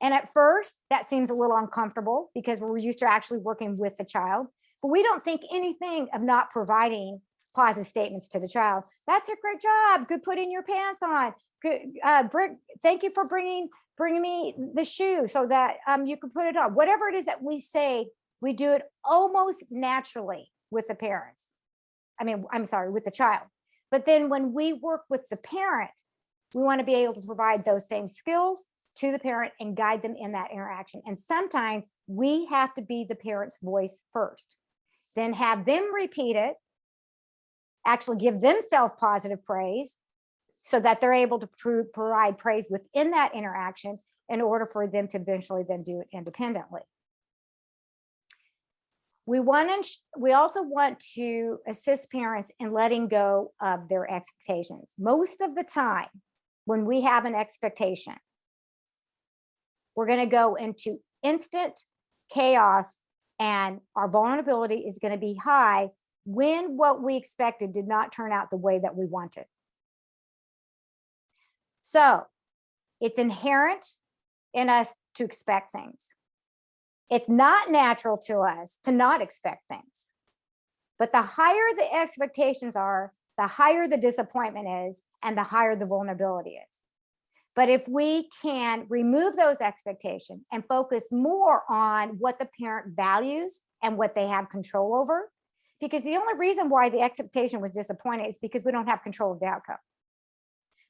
And at first, that seems a little uncomfortable because we're used to actually working with the child, but we don't think anything of not providing positive statements to the child. That's a great job. Good putting your pants on. Good. Thank you for bringing me the shoe so that you can put it on. Whatever it is that we say, we do it almost naturally with the parents. I'm sorry, with the child. But then when we work with the parent, we want to be able to provide those same skills to the parent and guide them in that interaction. And sometimes we have to be the parent's voice first, then have them repeat it, actually give themselves positive praise so that they're able to provide praise within that interaction in order for them to eventually then do it independently. We also want to assist parents in letting go of their expectations. Most of the time, when we have an expectation, we're going to go into instant chaos and our vulnerability is going to be high when what we expected did not turn out the way that we wanted. So it's inherent in us to expect things. It's not natural to us to not expect things. But the higher the expectations are, the higher the disappointment is, and the higher the vulnerability is. But if we can remove those expectations and focus more on what the parent values and what they have control over, because the only reason why the expectation was disappointed is because we don't have control of the outcome.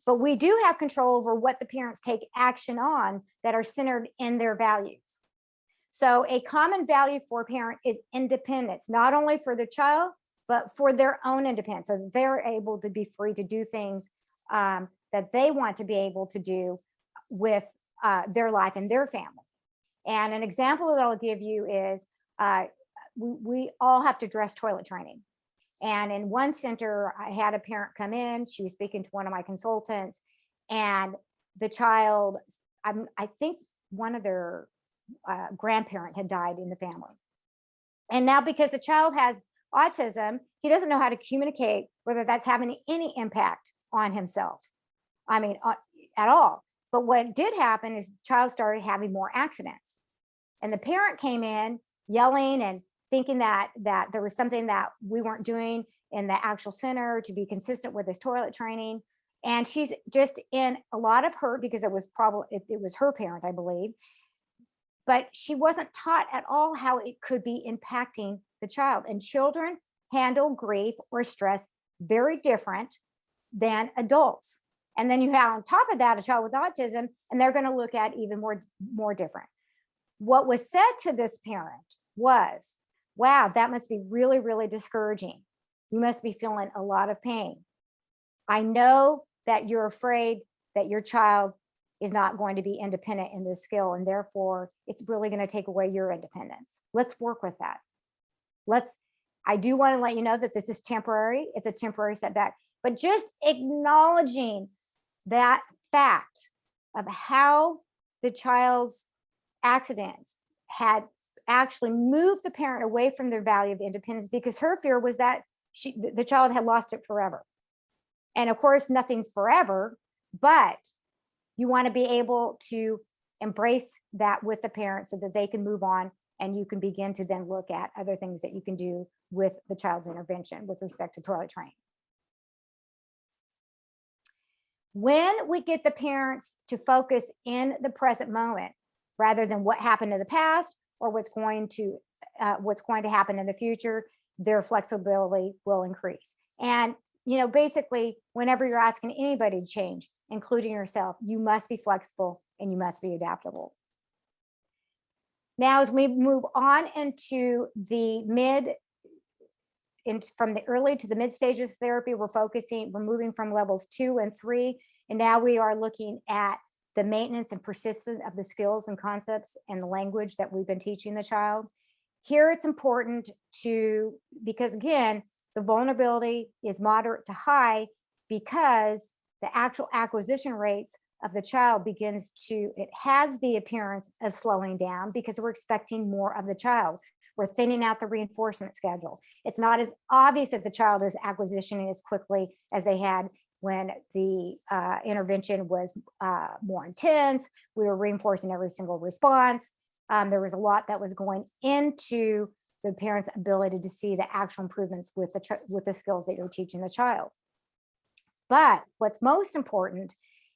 But we do have control over what the parents take action on that are centered in their values. So a common value for a parent is independence, not only for the child, but for their own independence. So they're able to be free to do things that they want to be able to do with their life and their family. And an example that I'll give you is we all have to dress toilet training. And in one center, I had a parent come in, she was speaking to one of my consultants, and the child, I think one of their grandparent had died in the family. And now because the child has autism, he doesn't know how to communicate whether that's having any impact on himself. At all. But what did happen is the child started having more accidents. And the parent came in yelling and thinking that there was something that we weren't doing in the actual center to be consistent with his toilet training. And she's just in a lot of hurt because it was her parent, I believe. But she wasn't taught at all how it could be impacting the child. And children handle grief or stress very different than adults. And then you have on top of that a child with autism, and they're going to look at even more different. What was said to this parent was, Wow, that must be really, really discouraging. You must be feeling a lot of pain. I know that you're afraid that your child is not going to be independent in this skill, and therefore it's really going to take away your independence. Let's work with that. I do want to let you know that this is temporary. It's a temporary setback, but just acknowledging that fact of how the child's accidents had actually moved the parent away from their value of independence, because her fear was that the child had lost it forever. And of course, nothing's forever, but you want to be able to embrace that with the parent so that they can move on, and you can begin to then look at other things that you can do with the child's intervention with respect to toilet training. When we get the parents to focus in the present moment, rather than what happened in the past or what's going to happen in the future, their flexibility will increase. And basically, whenever you're asking anybody to change, including yourself, you must be flexible and you must be adaptable. Now, as we move on into from the early to the mid stages of therapy, we're moving from levels 2 and 3, and now we are looking at the maintenance and persistence of the skills and concepts and the language that we've been teaching the child. Here it's important because again, the vulnerability is moderate to high, because the actual acquisition rates of the child it has the appearance of slowing down because we're expecting more of the child. We're thinning out the reinforcement schedule. It's not as obvious that the child is acquisitioning as quickly as they had when the intervention was more intense. We were reinforcing every single response. There was a lot that was going into the parent's ability to see the actual improvements with the skills that you're teaching the child. But what's most important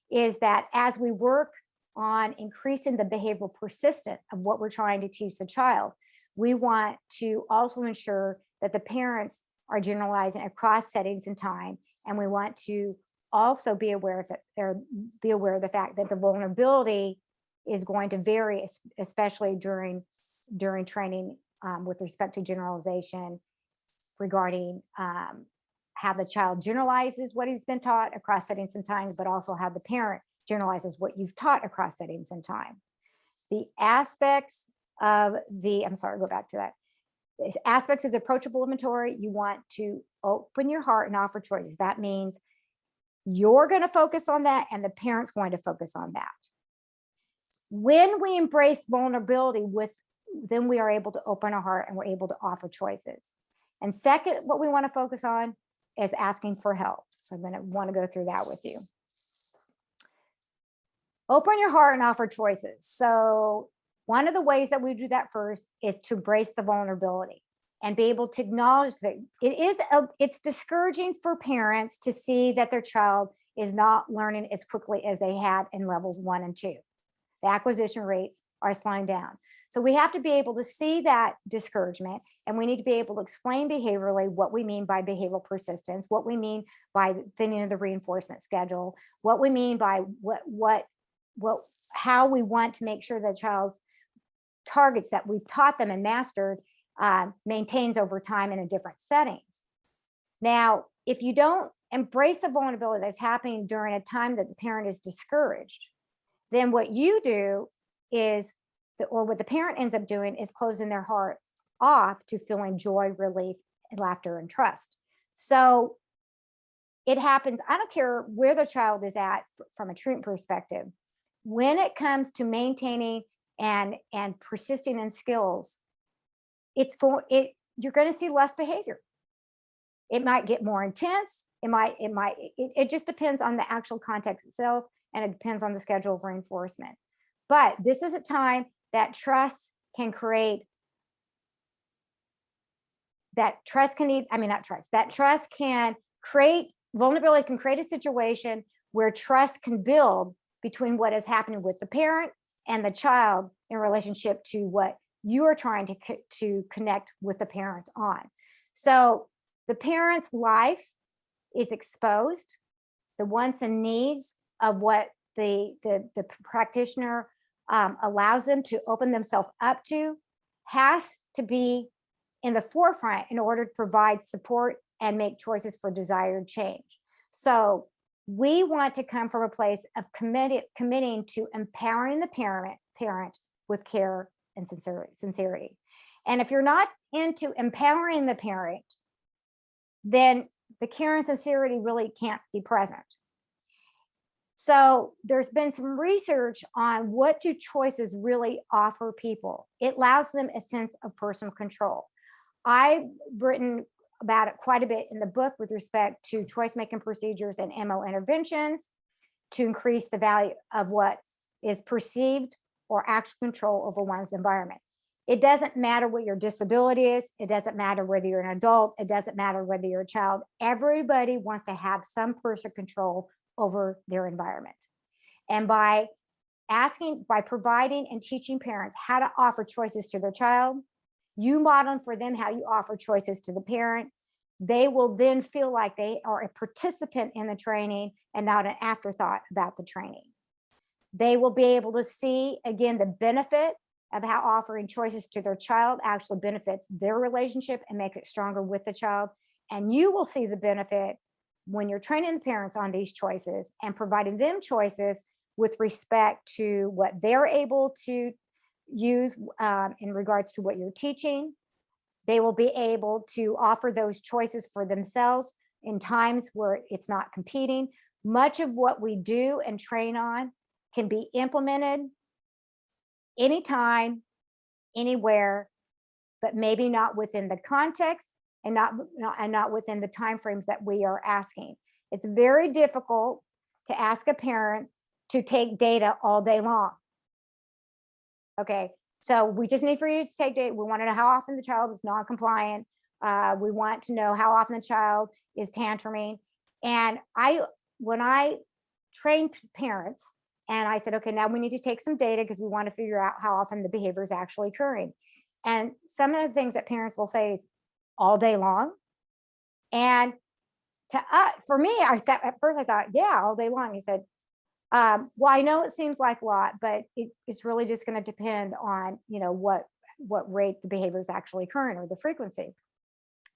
is that as we work on increasing the behavioral persistence of what we're trying to teach the child, we want to also ensure that the parents are generalizing across settings and time. And we want to also be aware of the fact that the vulnerability is going to vary, especially during training with respect to generalization regarding how the child generalizes what he's been taught across settings and times, but also how the parent generalizes what you've taught across settings and time. The aspects of the approachable inventory, you want to open your heart and offer choices. That means you're going to focus on that and the parent's going to focus on that. When we embrace vulnerability then we are able to open our heart and we're able to offer choices. And second, what we want to focus on is asking for help. So I'm going to want to go through that with you. Open your heart and offer choices. So one of the ways that we do that first is to embrace the vulnerability and be able to acknowledge that it's discouraging for parents to see that their child is not learning as quickly as they had in levels 1 and 2. The acquisition rates are slowing down. So we have to be able to see that discouragement, and we need to be able to explain behaviorally what we mean by behavioral persistence, what we mean by thinning of the reinforcement schedule, what we mean by how we want to make sure that child's targets that we've taught them and mastered maintains over time in different settings. Now, if you don't embrace the vulnerability that's happening during a time that the parent is discouraged, then what you do is, or what the parent ends up doing, is closing their heart off to feeling joy, relief, and laughter and trust. So it happens, I don't care where the child is at from a treatment perspective, when it comes to maintaining and persisting in skills, you're going to see less behavior. It might get more intense. It just depends on the actual context itself, and it depends on the schedule of reinforcement. But this is a time that trust can create, vulnerability can create a situation where trust can build between what is happening with the parent and the child in relationship to what you are trying to connect with the parent on. So the parent's life is exposed. The wants and needs of what the practitioner allows them to open themselves up to has to be in the forefront in order to provide support and make choices for desired change. So we want to come from a place of committing to empowering the parent with care and sincerity. And if you're not into empowering the parent, then the care and sincerity really can't be present. So there's been some research on what do choices really offer people. It allows them a sense of personal control. I've written about it quite a bit in the book with respect to choice making procedures and MO interventions to increase the value of what is perceived or actual control over one's environment. It doesn't matter what your disability is. It doesn't matter whether you're an adult. It doesn't matter whether you're a child. Everybody wants to have some personal control over their environment. And by providing and teaching parents how to offer choices to their child, you model for them how you offer choices to the parent. They will then feel like they are a participant in the training and not an afterthought about the training. They will be able to see, again, the benefit of how offering choices to their child actually benefits their relationship and makes it stronger with the child. And you will see the benefit when you're training the parents on these choices and providing them choices with respect to what they're able to use in regards to what you're teaching. They will be able to offer those choices for themselves in times where it's not competing. Much of what we do and train on can be implemented anytime, anywhere, but maybe not within the context and not within the timeframes that we are asking. It's very difficult to ask a parent to take data all day long. Okay, so we just need for you to take data. We want to know how often the child is non-compliant. We want to know how often the child is tantruming. And when I train parents, and I said, okay, now we need to take some data because we want to figure out how often the behavior is actually occurring. And some of the things that parents will say is all day long. And for me, at first I thought, yeah, all day long. He said, well, I know it seems like a lot, but it's really just going to depend on, what rate the behavior is actually occurring or the frequency.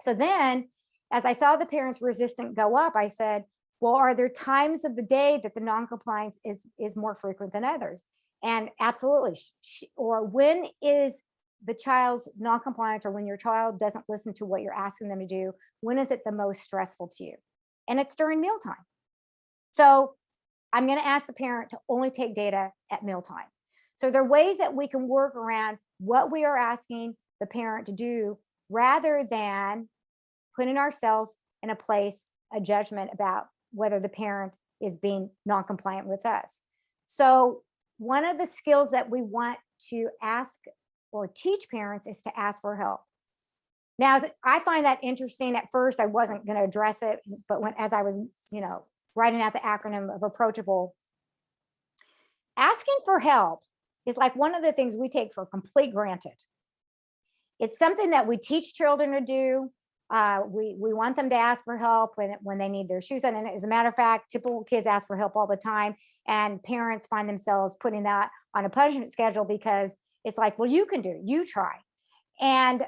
So then as I saw the parents' resistance go up, I said, well, are there times of the day that the non-compliance is more frequent than others? And absolutely. Or when is the child's non-compliant, or when your child doesn't listen to what you're asking them to do, when is it the most stressful to you? And it's during mealtime. So I'm going to ask the parent to only take data at mealtime. So there are ways that we can work around what we are asking the parent to do rather than putting ourselves in a place, a judgment about whether the parent is being non-compliant with us. So one of the skills that we want to ask or teach parents is to ask for help. Now, I find that interesting. At first, I wasn't going to address it, but as I was, writing out the acronym of approachable, asking for help is like one of the things we take for complete granted. It's something that we teach children to do. We want them to ask for help when they need their shoes on. And as a matter of fact, typical kids ask for help all the time. And parents find themselves putting that on a punishment schedule because it's like, well, you can do it, you try. And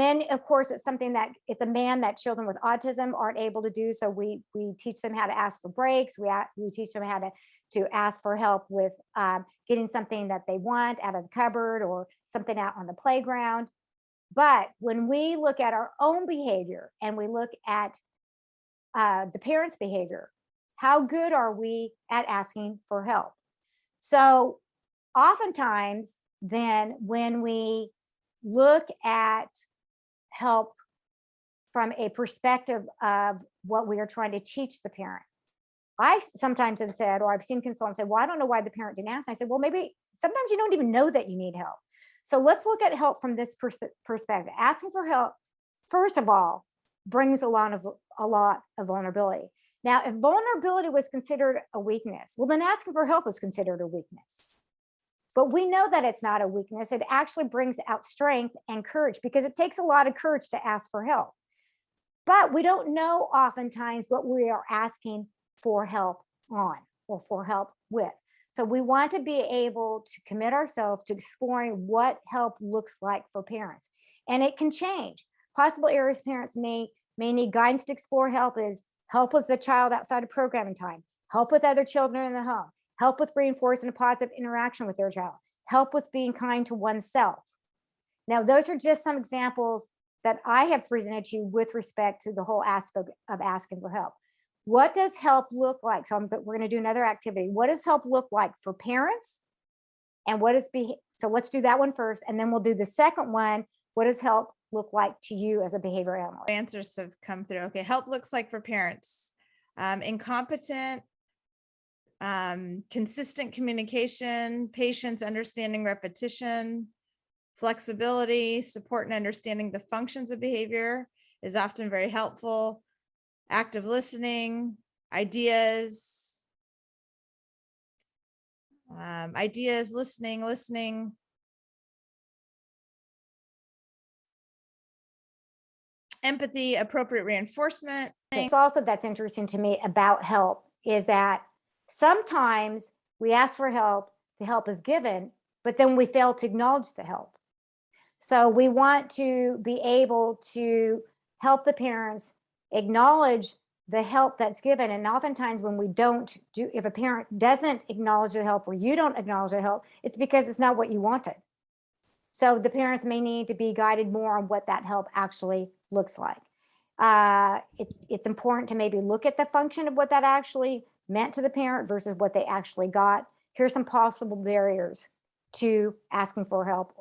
then, of course, it's something that it's a man that children with autism aren't able to do. So we teach them how to ask for breaks. We teach them how to ask for help with getting something that they want out of the cupboard or something out on the playground. But when we look at our own behavior and we look at the parents' behavior, how good are we at asking for help? So oftentimes then when we look at help from a perspective of what we are trying to teach the parent, I sometimes have said, or I've seen consultants say, well, I don't know why the parent didn't ask. And I said, well, maybe sometimes you don't even know that you need help. So let's look at help from this perspective. Asking for help, first of all, brings a lot of vulnerability. Now, if vulnerability was considered a weakness, well, then asking for help is considered a weakness. But we know that it's not a weakness. It actually brings out strength and courage because it takes a lot of courage to ask for help. But we don't know oftentimes what we are asking for help on or for help with. So we want to be able to commit ourselves to exploring what help looks like for parents. and it can change. Possible areas parents may need guidance to explore help is help with the child outside of programming time, help with other children in the home, help with reinforcing a positive interaction with their child, help with being kind to oneself. Now, those are just some examples that I have presented to you with respect to the whole aspect of asking for help. What does help look like? So we're going to do another activity. What does help look like for parents? And what is so let's do that one first, and then we'll do the second one. What does help look like to you as a behavior analyst? Answers have come through. Okay, help looks like for parents. Incompetent, consistent communication, patience, understanding repetition, flexibility, support and understanding the functions of behavior is often very helpful. Active listening, ideas, listening. Empathy, appropriate reinforcement. It's also that's interesting to me about help is that sometimes we ask for help, the help is given, but then we fail to acknowledge the help. So we want to be able to help the parents acknowledge the help that's given. And oftentimes when we don't do, if a parent doesn't acknowledge the help or you don't acknowledge the help, it's because it's not what you wanted. So the parents may need to be guided more on what that help actually looks like. It's important to maybe look at the function of what that actually meant to the parent versus what they actually got. Here's some possible barriers to asking for help.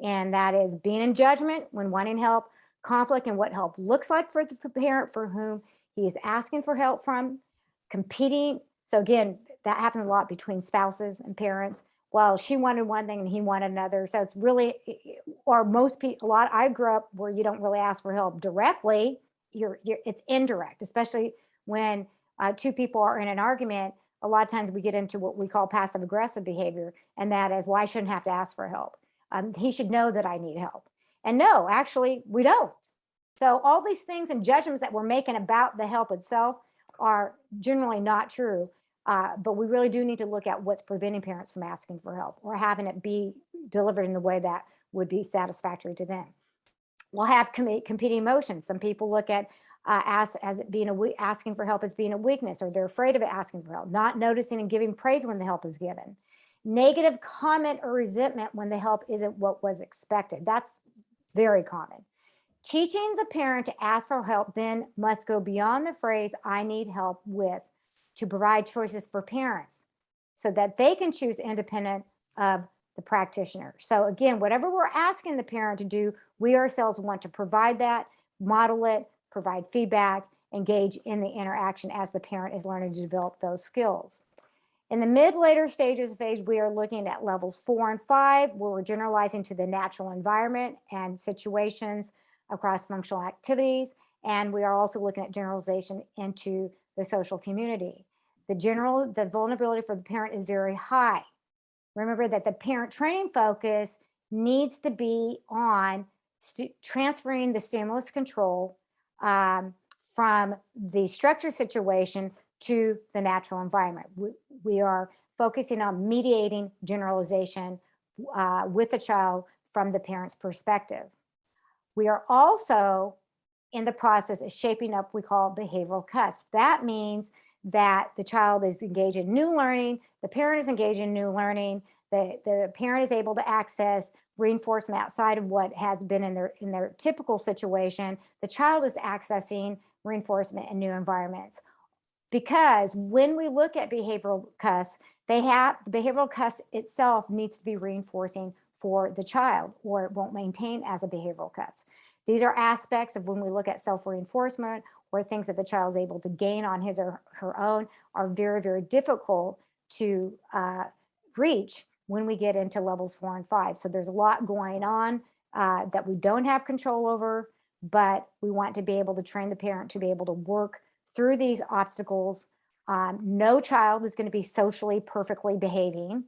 And that is being in judgment when wanting help, conflict in what help looks like for the parent for whom he is asking for help from, competing. So again, that happens a lot between spouses and parents. Well, she wanted one thing and he wanted another. So it's really, or most people, I grew up where you don't really ask for help directly. It's indirect, especially when two people are in an argument. A lot of times we get into what we call passive aggressive behavior. And that is, well, I shouldn't have to ask for help. He should know that I need help. And no, actually, we don't. So all these things and judgments that we're making about the help itself are generally not true. But we really do need to look at what's preventing parents from asking for help or having it be delivered in the way that would be satisfactory to them. We'll have competing emotions. Some people look at asking for help as being a weakness, or they're afraid of it asking for help, not noticing and giving praise when the help is given. Negative comment or resentment when the help isn't what was expected. That's very common. Teaching the parent to ask for help then must go beyond the phrase, I need help with, to provide choices for parents so that they can choose independent of the practitioner. So again, whatever we're asking the parent to do, we ourselves want to provide that, model it, provide feedback, engage in the interaction as the parent is learning to develop those skills. In the mid-later stages of age, we are looking at levels 4 and 5, where we're generalizing to the natural environment and situations across functional activities. And we are also looking at generalization into the social community. The vulnerability for the parent is very high. Remember that the parent training focus needs to be on transferring the stimulus control from the structured situation to the natural environment. We are focusing on mediating generalization with the child from the parent's perspective. We are also in the process of shaping up, we call behavioral cues. That means that the child is engaged in new learning, the parent is engaged in new learning, the parent is able to access reinforcement outside of what has been in their typical situation. The child is accessing reinforcement in new environments. Because when we look at behavioral cues, the behavioral cus itself needs to be reinforcing for the child, or it won't maintain as a behavioral cus. These are aspects of when we look at self-reinforcement or things that the child is able to gain on his or her own are very, very difficult to reach when we get into levels 4 and 5. So there's a lot going on that we don't have control over, but we want to be able to train the parent to be able to work through these obstacles. No child is going to be socially perfectly behaving,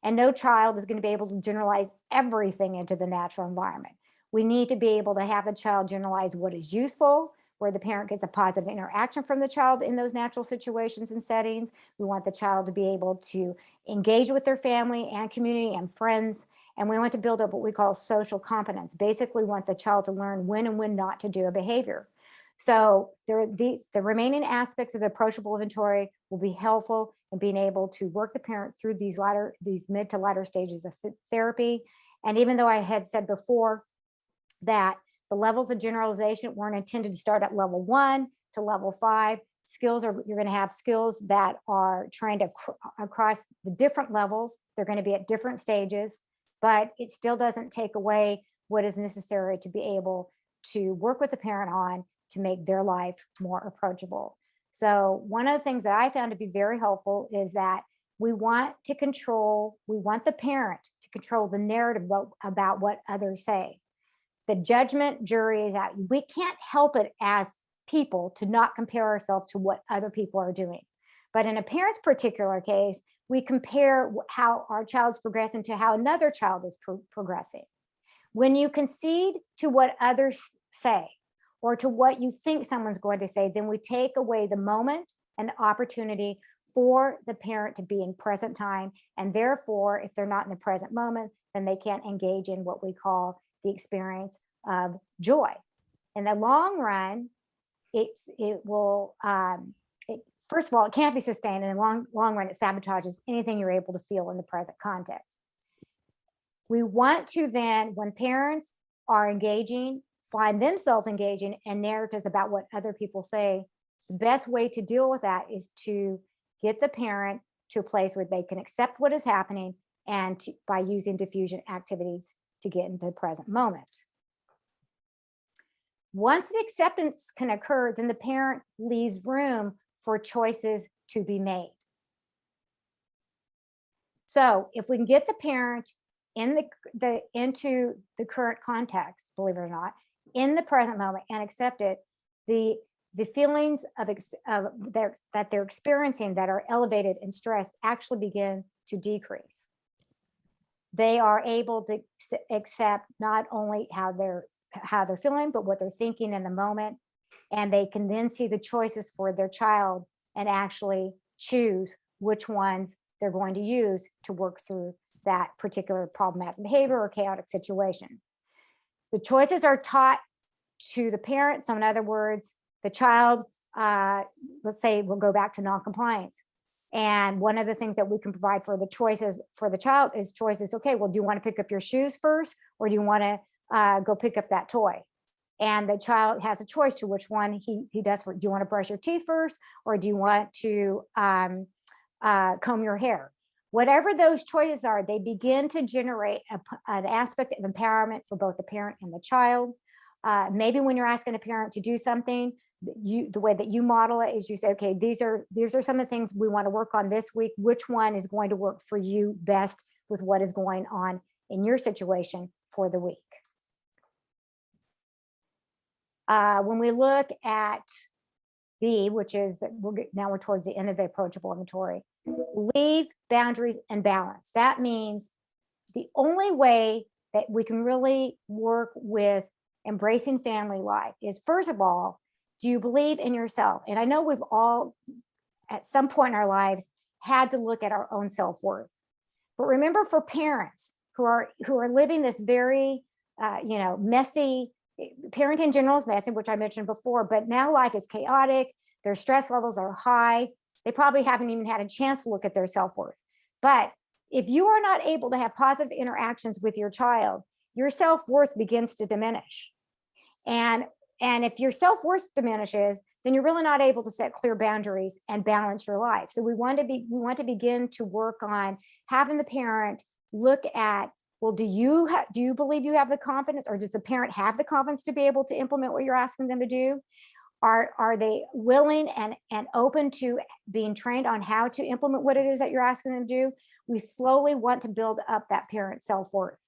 and no child is going to be able to generalize everything into the natural environment. We need to be able to have the child generalize what is useful. where the parent gets a positive interaction from the child in those natural situations and settings. We want the child to be able to engage with their family and community and friends. And we want to build up what we call social competence. Basically, we want the child to learn when and when not to do a behavior. So the remaining aspects of the approachable inventory will be helpful in being able to work the parent through these mid to latter stages of therapy. And even though I had said before that the levels of generalization weren't intended to start at level 1 to level 5, you're going to have skills that are trained across the different levels. They're going to be at different stages, but it still doesn't take away what is necessary to be able to work with the parent on to make their life more approachable. So one of the things that I found to be very helpful is that we want the parent to control the narrative about what others say. The judgment jury is out. We can't help it as people to not compare ourselves to what other people are doing. But in a parent's particular case, we compare how our child's progressing to how another child is progressing. When you concede to what others say or to what you think someone's going to say, then we take away the moment and the opportunity for the parent to be in present time. And therefore, if they're not in the present moment, then they can't engage in what we call the experience of joy. In the long run, first of all, it can't be sustained. And in the long run, it sabotages anything you're able to feel in the present context. We want to then, when parents are find themselves engaging in narratives about what other people say, the best way to deal with that is to get the parent to a place where they can accept what is happening and by using diffusion activities to get into the present moment. Once the acceptance can occur, then the parent leaves room for choices to be made. So if we can get the parent into the current context, believe it or not, in the present moment and accept it, the feelings that they're experiencing that are elevated and stressed actually begin to decrease. They are able to accept not only how they're feeling, but what they're thinking in the moment. And they can then see the choices for their child and actually choose which ones they're going to use to work through that particular problematic behavior or chaotic situation. The choices are taught to the parent. So in other words, the child, let's say we'll go back to noncompliance. And one of the things that we can provide for the choices for the child is choices. Okay, well, do you want to pick up your shoes first, or do you want to go pick up that toy? And the child has a choice to which one he does. Do you want to brush your teeth first, or do you want to comb your hair? Whatever those choices are, they begin to generate an aspect of empowerment for both the parent and the child. Maybe when you're asking a parent to do something, the way that you model it is you say, okay, these are some of the things we want to work on this week. Which one is going to work for you best with what is going on in your situation for the week? When we look at B, which is that now we're towards the end of the approachable inventory, leave boundaries and balance. That means the only way that we can really work with embracing family life is, first of all, do you believe in yourself? And I know we've all, at some point in our lives, had to look at our own self-worth. But remember, for parents who are living this very, messy, parenting in general is messy, which I mentioned before, but now life is chaotic. Their stress levels are high. They probably haven't even had a chance to look at their self-worth. But if you are not able to have positive interactions with your child, your self-worth begins to diminish. And if your self-worth diminishes, then you're really not able to set clear boundaries and balance your life. So we want to begin to work on having the parent look at, well, do you believe you have the confidence, or does the parent have the confidence to be able to implement what you're asking them to do? Are they willing and open to being trained on how to implement what it is that you're asking them to do? We slowly want to build up that parent self-worth.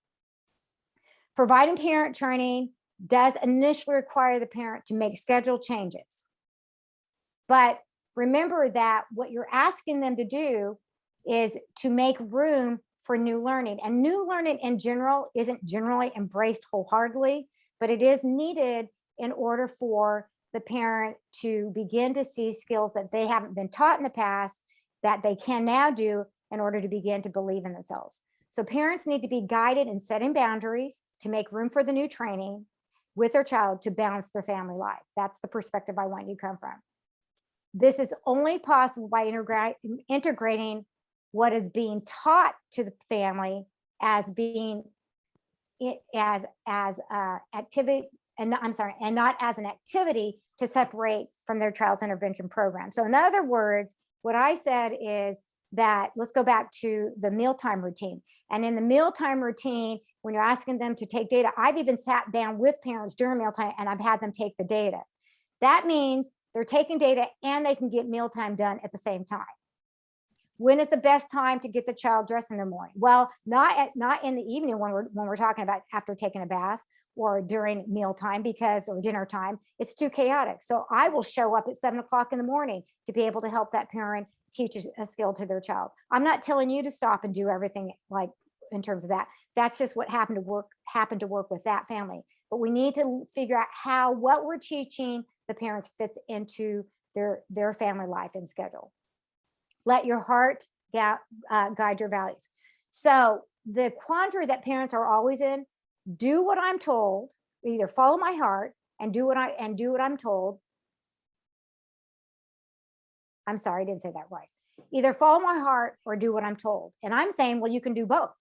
Providing parent training does initially require the parent to make schedule changes. But remember that what you're asking them to do is to make room for new learning. And new learning in general isn't generally embraced wholeheartedly, but it is needed in order for the parent to begin to see skills that they haven't been taught in the past that they can now do in order to begin to believe in themselves. So parents need to be guided in setting boundaries to make room for the new training with their child to balance their family life. That's the perspective I want you to come from. This is only possible by integrating what is being taught to the family as being as activity, and not as an activity to separate from their child's intervention program. So in other words, what I said is that, let's go back to the mealtime routine. And in the mealtime routine, when you're asking them to take data, I've even sat down with parents during mealtime and I've had them take the data. That means they're taking data and they can get mealtime done at the same time. When is the best time to get the child dressed in the morning? Well, not in the evening when we're talking about after taking a bath or during mealtime or dinner time. It's too chaotic. So I will show up at 7 o'clock in the morning to be able to help that parent teach a skill to their child. I'm not telling you to stop and do everything like in terms of that. That's just what happened to work with that family. But we need to figure out how what we're teaching the parents fits into their family life and schedule. Let your heart guide your values. So the quandary that parents are always in: do what I'm told, either follow my heart and do what I'm told. I'm sorry, I didn't say that right. Either follow my heart or do what I'm told. And I'm saying, well, you can do both.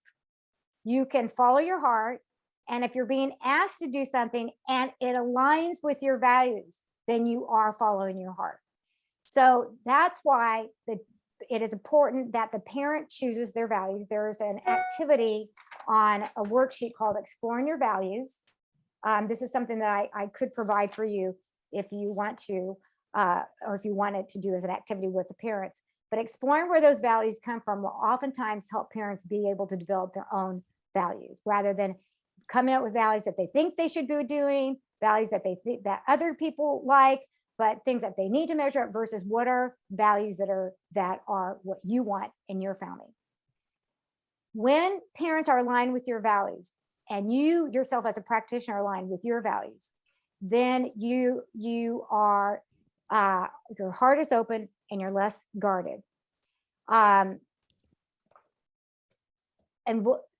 You can follow your heart, and if you're being asked to do something and it aligns with your values, then you are following your heart. So that's why it is important that the parent chooses their values. There's an activity on a worksheet called Exploring Your Values. This is something that I could provide for you if you want to, or if you wanted to do as an activity with the parents. But exploring where those values come from will oftentimes help parents be able to develop their own values, rather than coming up with values that they think they should be doing, values that they think that other people like, but things that they need to measure up versus what are values that are what you want in your family. When parents are aligned with your values and you yourself as a practitioner are aligned with your values, then you are your heart is open and you're less guarded.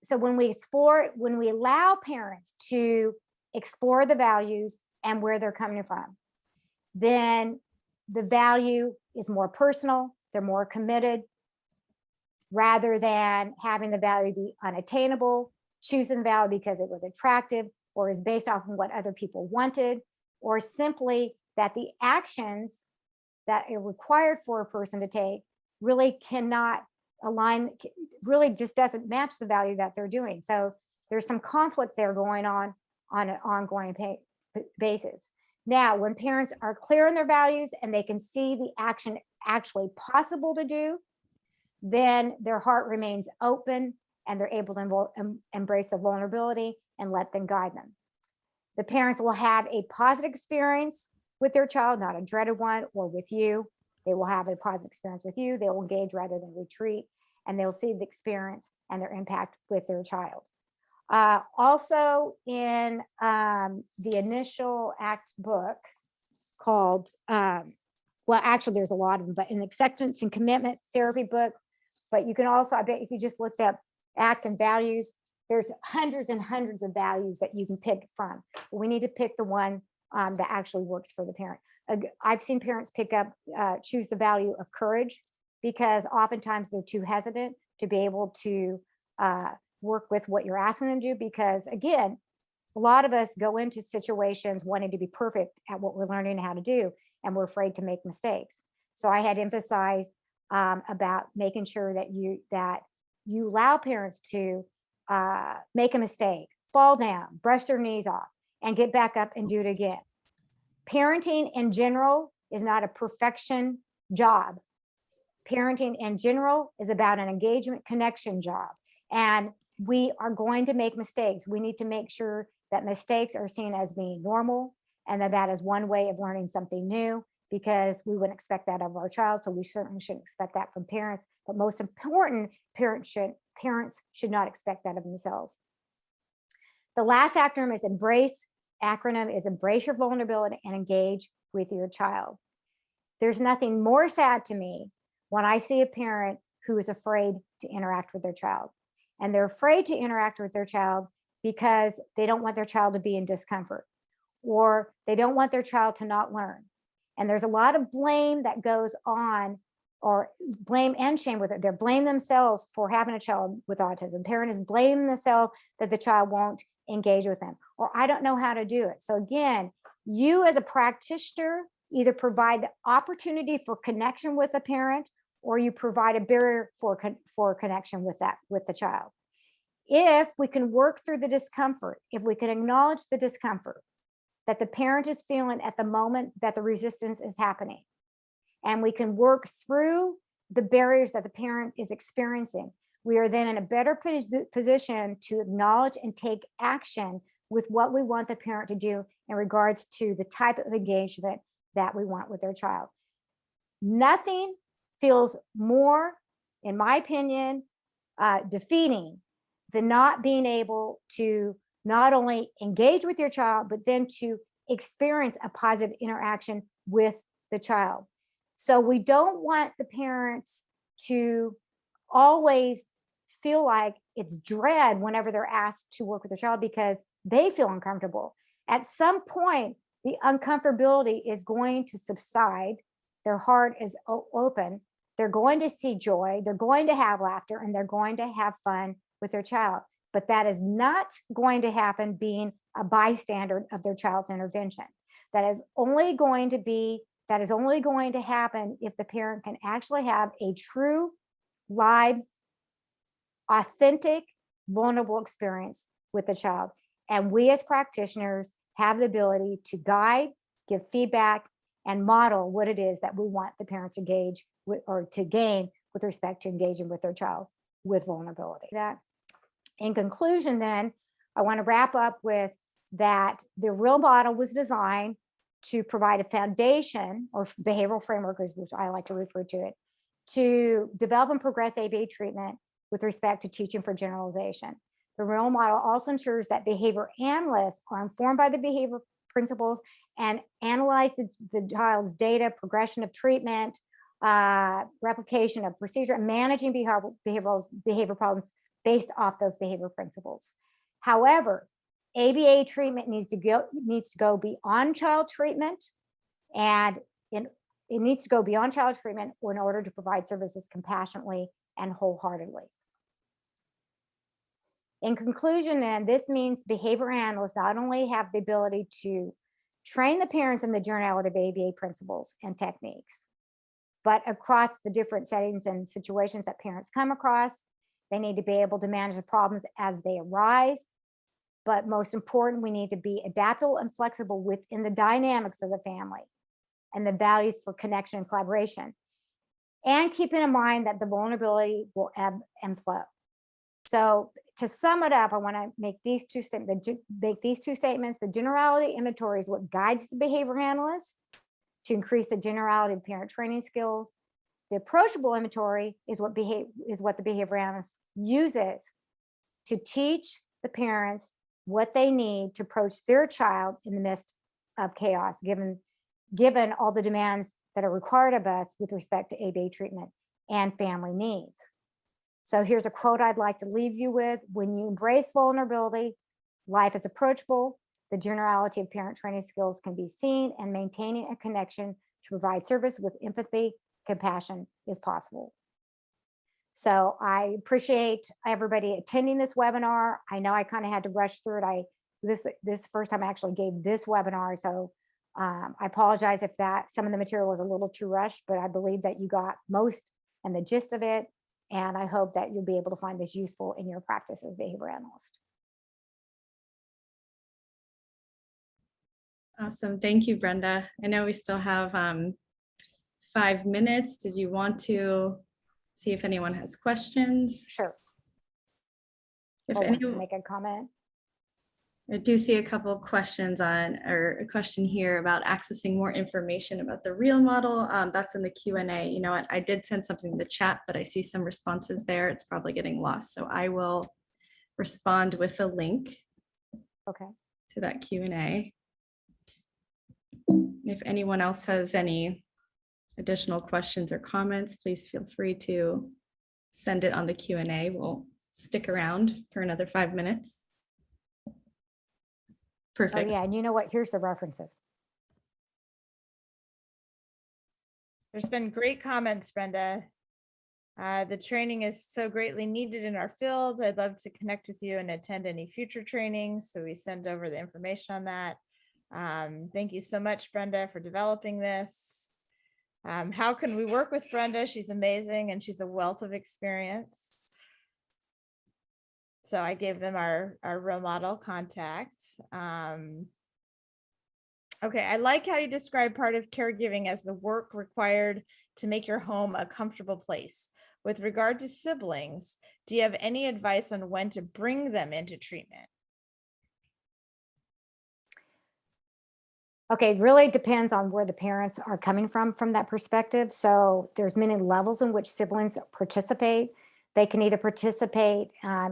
So when we allow parents to explore the values and where they're coming from, then the value is more personal, they're more committed, rather than having the value be unattainable, choosing the value because it was attractive or is based off of what other people wanted, or simply that the actions that are required for a person to take really cannot align, really just doesn't match the value that they're doing. So there's some conflict there going on an ongoing basis. Now, when parents are clear on their values and they can see the action actually possible to do, then their heart remains open and they're able to embrace the vulnerability and let them guide them. The parents will have a positive experience with their child, not a dreaded one, or with you. They will have a positive experience with you. They will engage rather than retreat, and they'll see the experience and their impact with their child. Also in the initial ACT book called, well, actually there's a lot of them, but in acceptance and commitment therapy book, but you can also, I bet if you just looked up ACT and values, there's hundreds and hundreds of values that you can pick from. We need to pick the one that actually works for the parent. I've seen parents choose the value of courage, because oftentimes they're too hesitant to be able to work with what you're asking them to do, because again, a lot of us go into situations wanting to be perfect at what we're learning how to do, and we're afraid to make mistakes. So I had emphasized about making sure that you allow parents to make a mistake, fall down, brush their knees off, and get back up and do it again. Parenting in general is not a perfection job. Parenting in general is about an engagement connection job. And we are going to make mistakes. We need to make sure that mistakes are seen as being normal, and that is one way of learning something new, because we wouldn't expect that of our child. So we certainly shouldn't expect that from parents. But most important, parents should not expect that of themselves. The last acronym is embrace your vulnerability and engage with your child. There's nothing more sad to me when I see a parent who is afraid to interact with their child. And they're afraid to interact with their child because they don't want their child to be in discomfort, or they don't want their child to not learn. And there's a lot of blame that goes on, or blame and shame with it. They blame themselves for having a child with autism. Parent is blaming themselves that the child won't engage with them, or I don't know how to do it. So again, you as a practitioner either provide the opportunity for connection with a parent, or you provide a barrier for connection with the child. If we can work through the discomfort, if we can acknowledge the discomfort that the parent is feeling at the moment that the resistance is happening, and we can work through the barriers that the parent is experiencing, we are then in a better position to acknowledge and take action with what we want the parent to do in regards to the type of engagement that we want with their child. Nothing feels more, in my opinion, defeating than not being able to not only engage with your child, but then to experience a positive interaction with the child. So we don't want the parents to always feel like it's dread whenever they're asked to work with their child, because they feel uncomfortable. At some point, the uncomfortability is going to subside. Their heart is open. They're going to see joy. They're going to have laughter, and they're going to have fun with their child. But that is not going to happen being a bystander of their child's intervention. That is only going to happen if the parent can actually have a true, live, authentic, vulnerable experience with the child. And we as practitioners have the ability to guide, give feedback, and model what it is that we want the parents to engage with, or to gain with respect to engaging with their child with vulnerability. That, in conclusion, then, I want to wrap up with that the R.E.A.L model was designed to provide a foundation, or behavioral framework, which I like to refer to it, to develop and progress ABA treatment with respect to teaching for generalization. The R.E.A.L model also ensures that behavior analysts are informed by the behavior principles and analyze the child's data, progression of treatment, replication of procedure, and managing behavior problems based off those behavior principles. However, ABA treatment needs to go beyond child treatment, and it needs to go beyond child treatment in order to provide services compassionately and wholeheartedly. In conclusion, then, this means behavior analysts not only have the ability to train the parents in the generality of ABA principles and techniques, but across the different settings and situations that parents come across, they need to be able to manage the problems as they arise. But most important, we need to be adaptable and flexible within the dynamics of the family and the values for connection and collaboration, and keeping in mind that the vulnerability will ebb and flow. So to sum it up, I want to make these two statements. The generality inventory is what guides the behavior analyst to increase the generality of parent training skills. The approachable inventory is what the behavior analyst uses to teach the parents what they need to approach their child in the midst of chaos, given all the demands that are required of us with respect to ABA treatment and family needs. So here's a quote I'd like to leave you with. When you embrace vulnerability, life is approachable. The generality of parent training skills can be seen, and maintaining a connection to provide service with empathy, compassion is possible. So I appreciate everybody attending this webinar. I know I kind of had to rush through it. This first time I actually gave this webinar, so I apologize if some of the material was a little too rushed, but I believe that you got most and the gist of it. And I hope that you'll be able to find this useful in your practice as behavior analyst. Awesome. Thank you, Brenda. I know we still have 5 minutes. Did you want to see if anyone has questions? Sure. If Wants to anyone, make a comment. I do see a couple of questions or a question here about accessing more information about the R.E.A.L model. That's in the Q&A. You know what? I did send something in the chat, but I see some responses there. It's probably getting lost. So I will respond with a link to that Q&A. If anyone else has any additional questions or comments, please feel free to send it on the Q&A. We'll stick around for another 5 minutes. Oh, Perfect. yeah, and you know what? Here's the references. There's been great comments, Brenda. The training is so greatly needed in our field. I'd love to connect with you and attend any future trainings. So we send over the information on that. Thank you so much, Brenda, for developing this. How can we work with Brenda? She's amazing and she's a wealth of experience. So I gave them our role model contact. Okay, I like how you describe part of caregiving as the work required to make your home a comfortable place. With regard to siblings, do you have any advice on when to bring them into treatment? Okay, it really depends on where the parents are coming from that perspective. So there's many levels in which siblings participate. They can either participate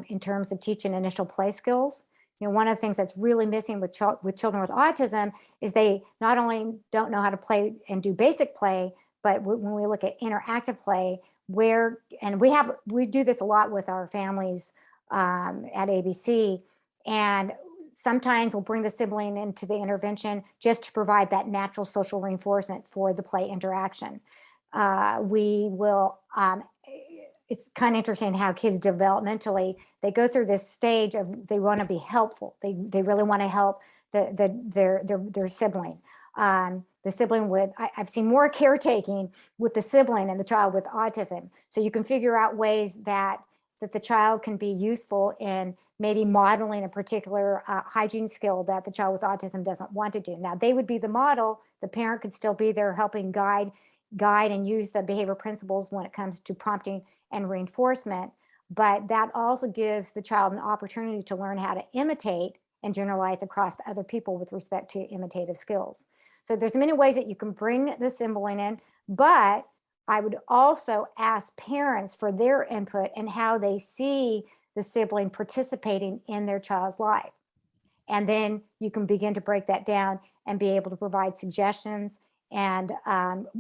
in terms of teaching initial play skills. You know, one of the things that's really missing with children with autism is they not only don't know how to play and do basic play, but when we look at interactive play, and we do this a lot with our families at ABC, and sometimes we'll bring the sibling into the intervention just to provide that natural social reinforcement for the play interaction. We will, it's kind of interesting how kids developmentally, they go through this stage of they want to be helpful. They really want to help their sibling. The sibling I've seen more caretaking with the sibling and the child with autism. So you can figure out ways that the child can be useful in maybe modeling a particular hygiene skill that the child with autism doesn't want to do. Now they would be the model. The parent could still be there helping guide and use the behavior principles when it comes to prompting and reinforcement. But that also gives the child an opportunity to learn how to imitate and generalize across other people with respect to imitative skills. So there's many ways that you can bring the sibling in, but I would also ask parents for their input and how they see the sibling participating in their child's life. And then you can begin to break that down and be able to provide suggestions and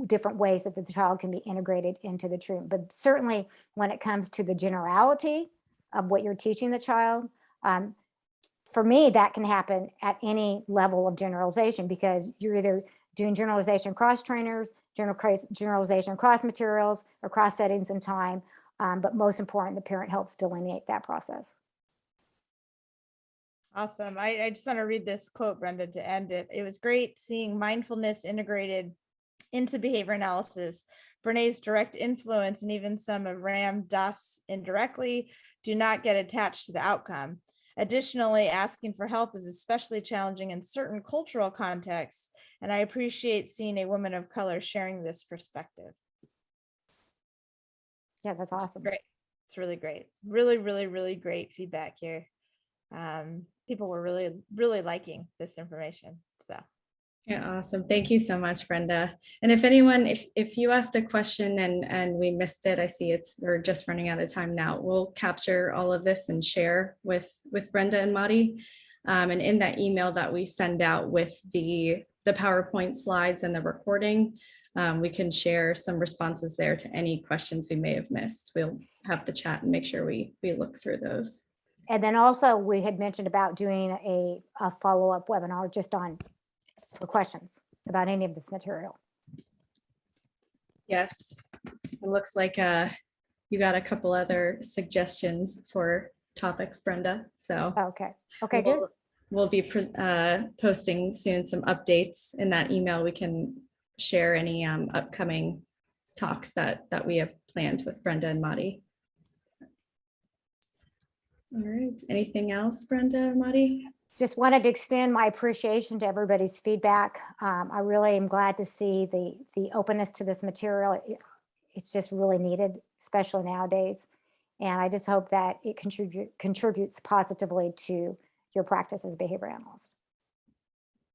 different ways that the child can be integrated into the treatment. But certainly when it comes to the generality of what you're teaching the child, for me, that can happen at any level of generalization, because you're either doing generalization across trainers, generalization across materials, across settings and time. But most important, the parent helps delineate that process. Awesome. I just want to read this quote, Brenda, to end it. It was great seeing mindfulness integrated into behavior analysis. Brené's direct influence and even some of Ram Dass indirectly do not get attached to the outcome. Additionally, asking for help is especially challenging in certain cultural contexts, and I appreciate seeing a woman of color sharing this perspective. Yeah, that's awesome. Great. It's really great. Really, really, really great feedback here. People were really, really liking this information. So. Yeah, awesome. Thank you so much, Brenda. And if anyone, if you asked a question and we missed it, I see we're just running out of time now. We'll capture all of this and share with Brenda and Madi. And in that email that we send out with the PowerPoint slides and the recording, we can share some responses there to any questions we may have missed. We'll have the chat and make sure we look through those. And then also we had mentioned about doing a follow-up webinar just for questions about any of this material. Yes, it looks like you got a couple other suggestions for topics, Brenda. So okay, good. We'll be posting soon some updates in that email. We can share any upcoming talks that we have planned with Brenda and Madi. All right, anything else, Brenda or Madi? Just wanted to extend my appreciation to everybody's feedback. I really am glad to see the openness to this material. It's just really needed, especially nowadays. And I just hope that it contributes positively to your practice as a behavior analyst.